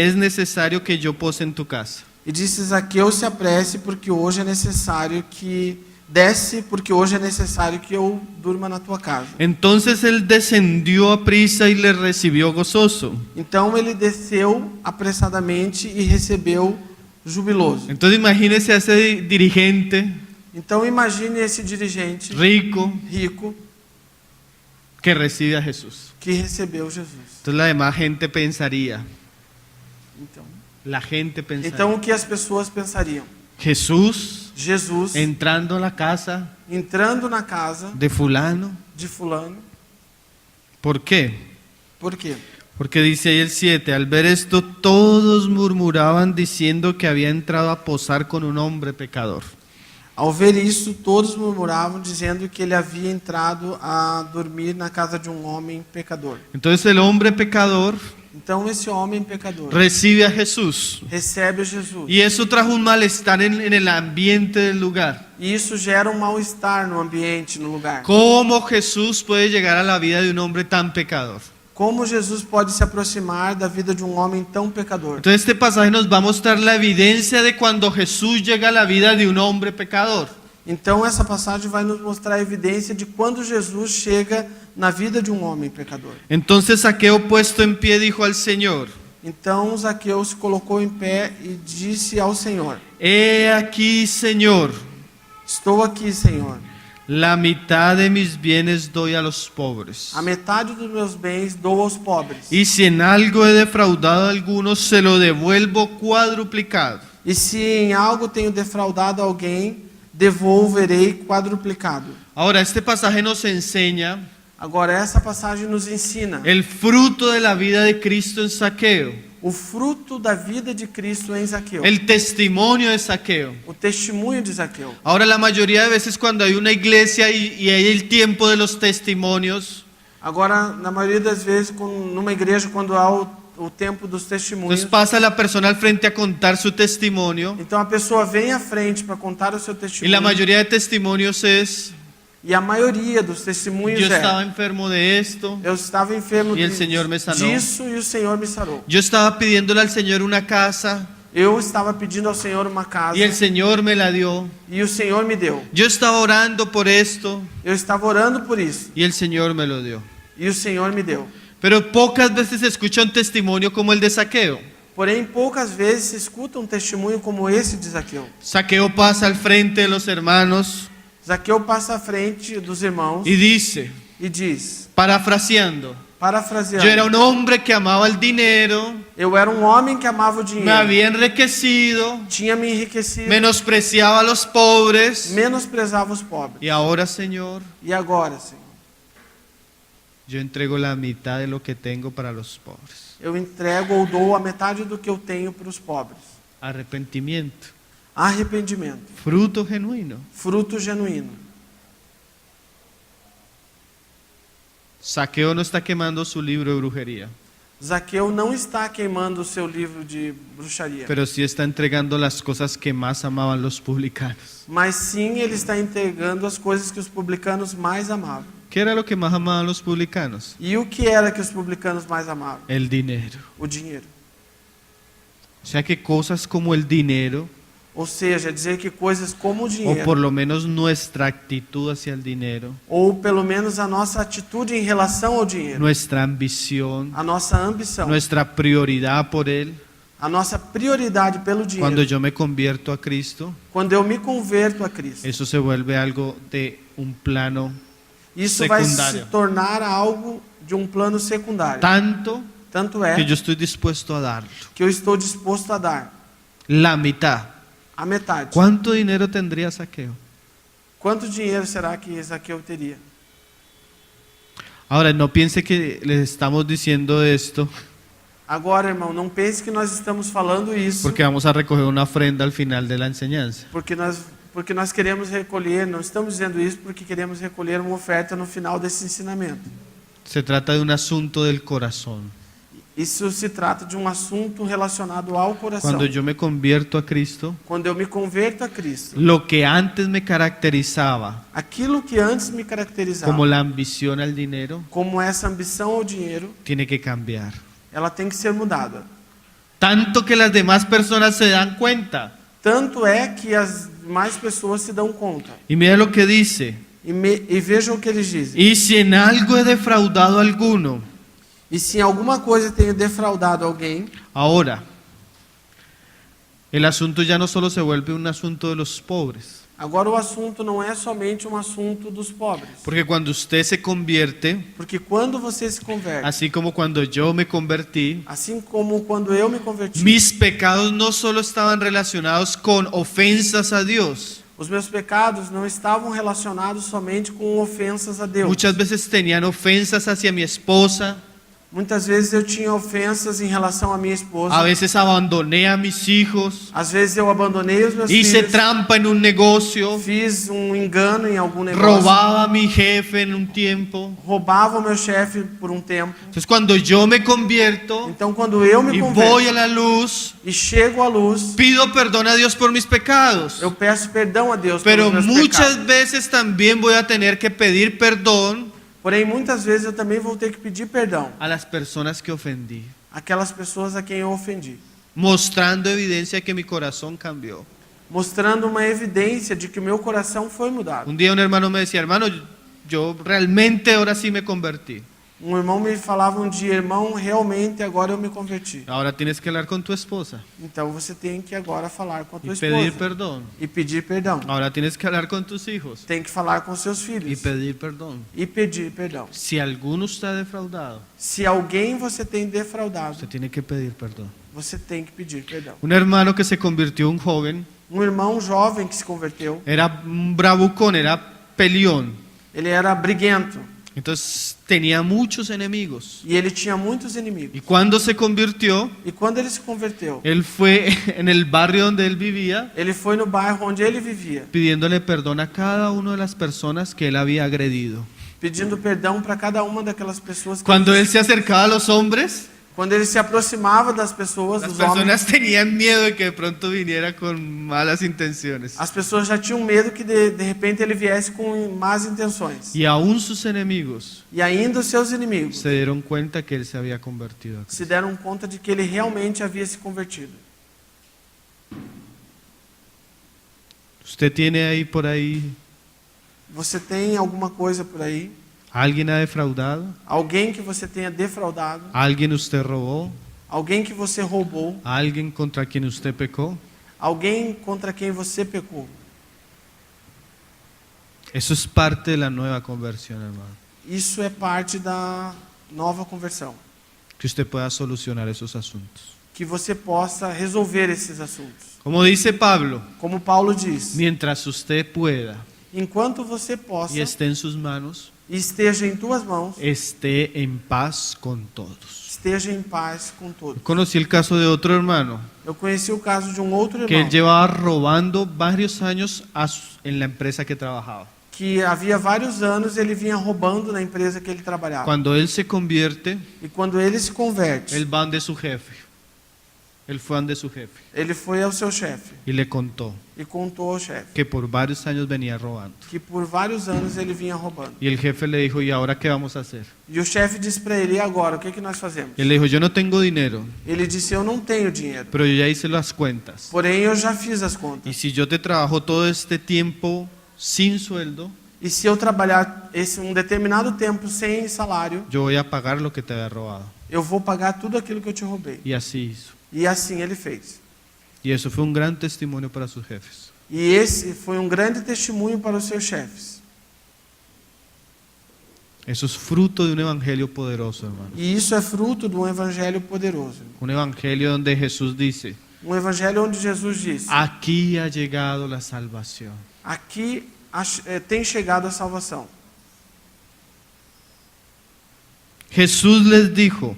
es necesario que yo pose en tu casa. e disse: Zaqueu, se apresse, porque hoje é necessário que desce, porque hoje é necessário que eu durma na tua casa. Entonces él descendió a prisa y le recibió gozoso. Então ele desceu apressadamente e recebeu jubiloso. Entonces imagínese a ese dirigente Então imagine esse dirigente rico rico que recibe a Jesús. que recebeu Jesus. Entonces la demás gente pensaría, Então, la gente pensaría, então o que as pessoas pensariam? Jesús Jesus entrando a la casa entrando na casa de fulano. de fulano. ¿Por qué? Por quê? Porque dice ahí el 7, al ver esto todos murmuraban diciendo que había entrado a posar con un hombre pecador. Ao ver isso, todos murmuravam, dizendo que ele havia entrado a dormir na casa de um homem pecador. Entonces el hombre pecador Então esse homem pecador recibe a Jesús. recebe Jesus. Y eso trajo un malestar en el ambiente del lugar. E isso gera um mal-estar no ambiente, no lugar. ¿Cómo Jesús puede llegar a la vida de un hombre tan pecador? Como Jesus pode se aproximar da vida de um homem tão pecador? Entonces este pasaje nos va a mostrar la evidencia de cuando Jesús llega a la vida de un hombre pecador. Então essa passagem vai nos mostrar a evidência de quando Jesus chega na vida de um homem pecador. Entonces Zaqueo, puesto en pie, dijo al Señor, Então Zaqueu se colocou em pé e disse ao Senhor: he aquí, Señor, Estou aqui, Senhor. la mitad de mis bienes doy a los pobres. A metade dos meus bens dou aos pobres. Y si en algo he defraudado a algunos, se lo devuelvo cuadruplicado. E se em algo tenho defraudado alguém, devolverei quadruplicado. Ahora, este pasaje nos enseña Agora essa passagem nos ensina el fruto de la vida de Cristo en Zaqueo, o fruto da vida de Cristo em Zaqueu. el testimonio de Zaqueo. O testemunho de Zaqueu. Ahora, la mayoría de veces cuando hay una iglesia y hay el tiempo de los testimonios, Agora, na maioria das vezes, numa igreja, quando há o tempo dos testemunhos, entonces pasa la persona al frente a contar su testimonio, então a pessoa vem à frente para contar o seu y la testemunho. mayoría de testimonios es, E a maioria dos testemunhos yo estaba é: enfermo de esto, eu estava enfermo E el Senhor me sanou. disso e o Senhor me sarou. yo estaba pidiéndole al Señor una casa Eu estava pedindo ao Senhor uma casa y el Señor me la dio. e o Senhor me deu. Yo estaba orando por esto Eu estava orando por isso y el Señor me lo dio. e o Senhor me deu. Pero pocas veces se escucha un testimonio como el de Zaqueo. Porém, poucas vezes se escuta um testemunho como esse de Zaqueu. Zaqueo pasa al frente de los hermanos Zaqueu passa à frente dos irmãos y dice, e diz, parafraseando, parafraseando: yo era un hombre que amaba el dinero, Eu era um homem que amava o me dinheiro, había enriquecido, tinha me enriquecido, menospreciaba a los pobres, menosprezava os pobres. y ahora, Señor, E agora, Senhor, yo entrego la mitad de lo que tengo para los pobres. eu entrego ou dou a metade do que eu tenho para os pobres. Arrepentimiento, Arrependimento, fruto genuino. fruto genuíno. Zaqueo no está quemando su libro de brujería, Zaqueu não está queimando o seu livro de bruxaria, pero sí está entregando las cosas que más amaban los publicanos. mas sim ele está entregando as coisas que os publicanos mais amavam. ¿Qué era lo que más amaban los publicanos? E o que era que os publicanos mais amavam? El dinero. O dinheiro. O sea que cosas como el dinero, Ou seja, dizer que coisas como o o dinheiro, por lo menos nuestra actitud hacia el dinero, ou pelo menos a nossa atitude em relação ao dinheiro, nuestra ambición, a nossa ambição, nuestra prioridad por él, a nossa prioridade pelo dinheiro, cuando yo me convierto a Cristo, quando eu me converto a Cristo, eso se vuelve algo de un plano isso vai se secundário. tornar algo de um plano secundário. Tanto Tanto é que yo estoy dispuesto a darlo. que eu estou disposto a dar La mitad. a metade. ¿Cuánto dinero tendría Zaqueo? Quanto dinheiro será que Zaqueu teria? Ahora, no piense que les estamos diciendo esto Agora, irmão, não pense que nós estamos falando isso porque vamos a recoger una ofrenda al final de la enseñanza. porque nós queremos recolher, não estamos dizendo isso porque queremos recolher uma oferta no final desse ensinamento. Se trata de un asunto del corazón. Isso se trata de um assunto relacionado ao coração. Cuando yo me convierto a Cristo, Quando eu me converto a Cristo, lo que antes me caracterizaba aquilo que antes me caracterizava como la ambición al dinero como essa ambição ao dinheiro, tiene que cambiar. ela tem que ser mudada. Tanto que las demás personas se dan cuenta. Tanto é que as mais pessoas se dão conta. Y mira lo que dice. E vejam o que eles dizem. Y si en algo he defraudado a alguno, E se em alguma coisa tenho defraudado alguém, ahora, el asunto ya no solo se vuelve un asunto de los pobres. agora o assunto não é somente um assunto dos pobres. Porque cuando usted se convierte, Porque quando você se converte, así como cuando yo me convertí, assim como quando eu me converti, mis pecados no solo estaban relacionados con ofensas a Dios. os meus pecados não estavam relacionados somente com ofensas a Deus. Muchas veces tenían ofensas hacia mi esposa, Muitas vezes eu tinha ofensas em relação à minha esposa. a veces abandoné a mis hijos, Às vezes eu abandonei os meus hice filhos, trampa en un negocio, fiz um engano em algum negócio, robaba a mi jefe en un tiempo. roubava o meu chefe por um tempo. Entonces cuando yo me convierto Então quando eu me y converto voy a la luz, e chego à luz, pido perdón a Dios por mis pecados. eu peço perdão a Deus Pero pelos meus muchas pecados. veces también voy a tener que pedir perdón Porém, muitas vezes eu também vou ter que pedir perdão a las personas que ofendí, àquelas pessoas a quem eu ofendi, mostrando evidencia que mi corazón cambió. mostrando uma evidência de que o meu coração foi mudado. Un día un hermano me decía, hermano, yo realmente ahora sí me convertí. Um irmão me falava um dia, irmão, realmente agora eu me converti. Ahora tienes que hablar con tu esposa Então você tem que agora falar com a tua y pedir esposa perdón. e pedir perdão. Ahora tienes que hablar con tus hijos Tem que falar com seus y filhos pedir perdón. e pedir perdão. Si alguno está defraudado, Se alguém você tem defraudado, usted tiene que pedir perdón. você tem que pedir perdão. Un hermano que se convirtió, un joven, Um irmão jovem que se converteu, era un bravucón, era peleón. ele era briguento Entonces tenía muchos enemigos. e ele tinha muitos inimigos. Y cuando se convirtió, E quando ele se converteu, él fue en el barrio donde él vivía ele foi no bairro onde ele vivia, pidiéndole perdón a cada una de las personas que él había agredido. pedindo perdão para cada uma daquelas pessoas que Cuando él se acercaba a los hombres, quando ele se aproximava das pessoas, las dos homens, personas tenían miedo de que de pronto viniera con malas intenciones. as pessoas já tinham medo que de repente ele viesse com más intenções. Y aún sus enemigos E ainda os seus inimigos se dieron cuenta que él se había convertido a Cristo. se deram conta de que ele realmente havia se convertido. ¿Usted tiene ahí por ahí, Você tem alguma coisa por aí? alguien ha defraudado? Alguém que você tenha defraudado? ¿Alguien usted robó? Alguém que você roubou? ¿Alguien contra quien usted pecó? Alguém contra quem você pecou? Eso es parte de la nueva conversión, hermano. Isso é parte da nova conversão. Que usted pueda solucionar esos asuntos. Que você possa resolver esses assuntos. Como dice Pablo, Como Paulo diz, mientras usted pueda enquanto você possa y esté en sus manos, e esteja em tuas mãos, esté en paz con todos. esteja em paz com todos. Conocí el caso de otro hermano Eu conheci o caso de um outro que él irmão llevaba robando varios años en la empresa que trabajaba. que havia vários anos ele vinha roubando na empresa que ele trabalhava. Cuando él se convierte, E quando ele se converte, él va ante su jefe. Él fue ante su jefe ele foi ao seu chefe y le contó e contou ao chefe que por varios años venía robando. que por vários anos ele vinha roubando. Y el jefe le dijo, ¿y ahora qué vamos a hacer? E o chefe disse para ele: "E agora, o que nós fazemos?" Y él le dijo, yo no tengo dinero, Ele disse: "Eu não tenho dinheiro, pero yo ya hice las cuentas. porém eu já fiz as contas. Y si yo te trabajo todo este tiempo sin sueldo, E se eu trabalhar um determinado tempo sem salário, yo voy a pagar lo que te había robado. eu vou pagar tudo aquilo que eu te roubei." Y así hizo. E assim ele fez. Y eso fue un gran testimonio para sus jefes. E esse foi um grande testemunho para os seus chefes. Eso es fruto de un evangelio poderoso, hermano. E isso é fruto de um evangelho poderoso. Un evangelio donde Jesús dice, Um evangelho onde Jesus disse: aquí ha llegado la salvación. "Aqui tem chegado a salvação." Jesús les dijo,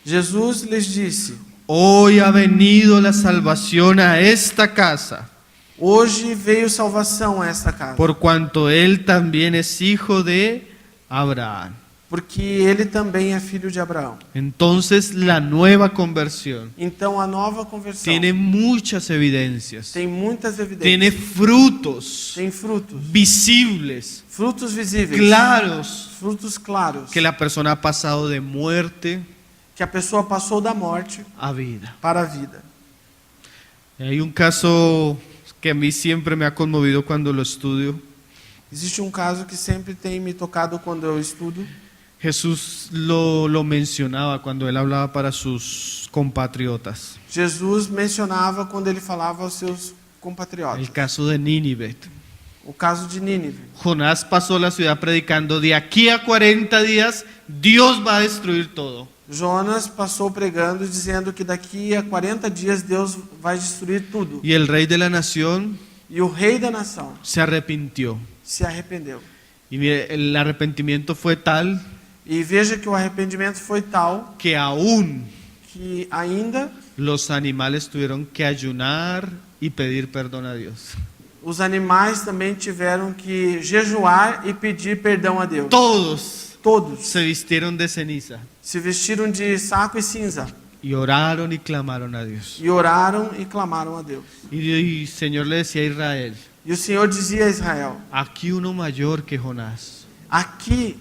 Jesus lhes disse: hoy ha venido la salvación a esta casa, "Hoje veio salvação a esta casa, por cuanto él también es hijo de Abraham. porque ele também é filho de Abraão. Entonces la nueva conversión Então a nova conversão tiene muchas evidencias, tem muitas evidências, tiene frutos tem frutos, visibles, frutos visíveis, claros, frutos claros, que la persona ha pasado de muerte que a pessoa passou da morte a vida. para a vida. Hay un caso que a mí siempre me ha conmovido cuando lo estudio. Existe um caso que sempre tem me tocado quando eu estudo. Jesús lo mencionaba cuando él hablaba para sus compatriotas. Jesus mencionava quando ele falava aos seus compatriotas. El caso de Nínive. O caso de Nínive. Jonás pasó la ciudad predicando: de aquí a 40 días Dios va a destruir todo. Jonas passou pregando dizendo que daqui a 40 dias Deus vai destruir tudo. Y el rey de la nación E o rei da nação se arrepintió. se arrependeu. Y mire, el arrepentimiento fue tal E veja que o arrependimento foi tal que aún que ainda los animales tuvieron que ayunar y pedir perdón a Dios. os animais também tiveram que jejuar e pedir perdão a Deus. Todos Todos se vistieron de ceniza se vestiram de saco e cinza y oraron y clamaron a Dios. e oraram e clamaram a Deus. Y el Señor le decía a Israel: E o Senhor dizia a Israel: aquí uno mayor que Jonás, aqui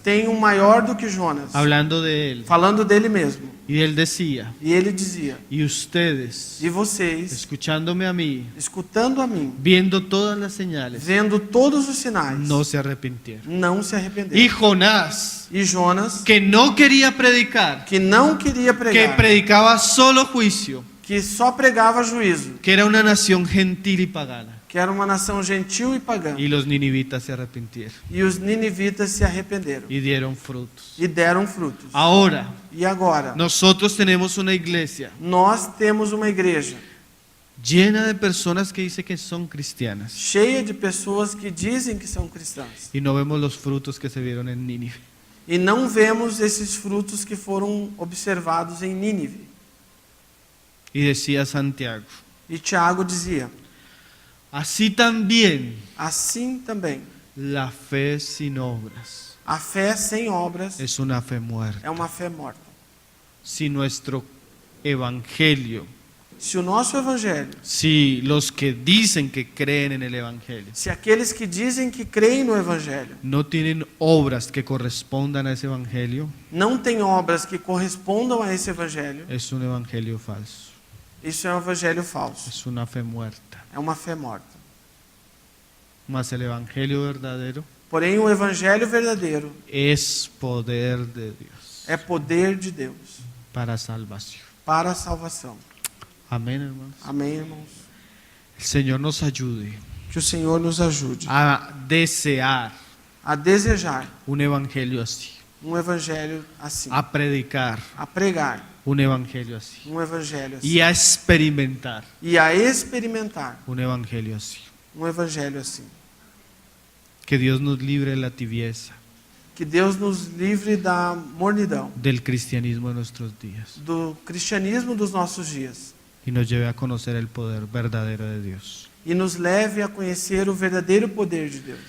tem um maior do que Jonas, hablando de él. falando dele mesmo. Y él decía: E ele dizia: y ustedes, e vocês, escuchándome a mí, escutando a mim, viendo todas las señales, vendo todos os sinais, no se arrepintieron. não se Y arrependeram. Jonás, E Jonas, que no quería predicar, que não queria que pregar, predicaba solo juicio, que só pregava juízo, que era una nación gentil y pagana, que era uma nação gentil e pagã. y los ninivitas se arrepintieron E os ninivitas se arrependeram y dieron frutos. e deram frutos. Ahora, E agora, nosotros tenemos una iglesia nós temos uma igreja llena de personas que dicen que son cristianas cheia de pessoas que dizem que são cristãs. y no vemos los frutos que se vieron en Nínive. E não vemos esses frutos que foram observados em Nínive. Y decía Santiago: E Tiago dizia: así también assim também, la fe sin obras a fé sem obras es una fe muerta. é uma fé morta. Si nuestro evangelio, Se o nosso evangelho, si los que dicen que creen en el evangelio se aqueles que dizem que creem no evangelho no tienen obras que correspondan a ese evangelio, não têm obras que correspondam a esse evangelho, es un evangelio falso, isso é um evangelho falso. es una fe muerta. É uma fé morta. Mas el evangelio verdadero Porém, o evangelho verdadeiro es poder de Dios é poder de Deus para salvación. para a salvação. Amén, hermanos. Amém, irmãos? El Señor nos ayude Que o Senhor nos ajude a desear a desejar un evangelio así, um evangelho assim, a predicar a pregar un evangelio así um evangelho assim y a experimentar e a experimentar un evangelio así. um evangelho assim. Que Dios nos libre de la tibieza Que Deus nos livre da mornidão, del cristianismo de nuestros días do cristianismo dos nossos dias y nos lleve a conocer el poder verdadero de Dios. e nos leve a conhecer o verdadeiro poder de Deus.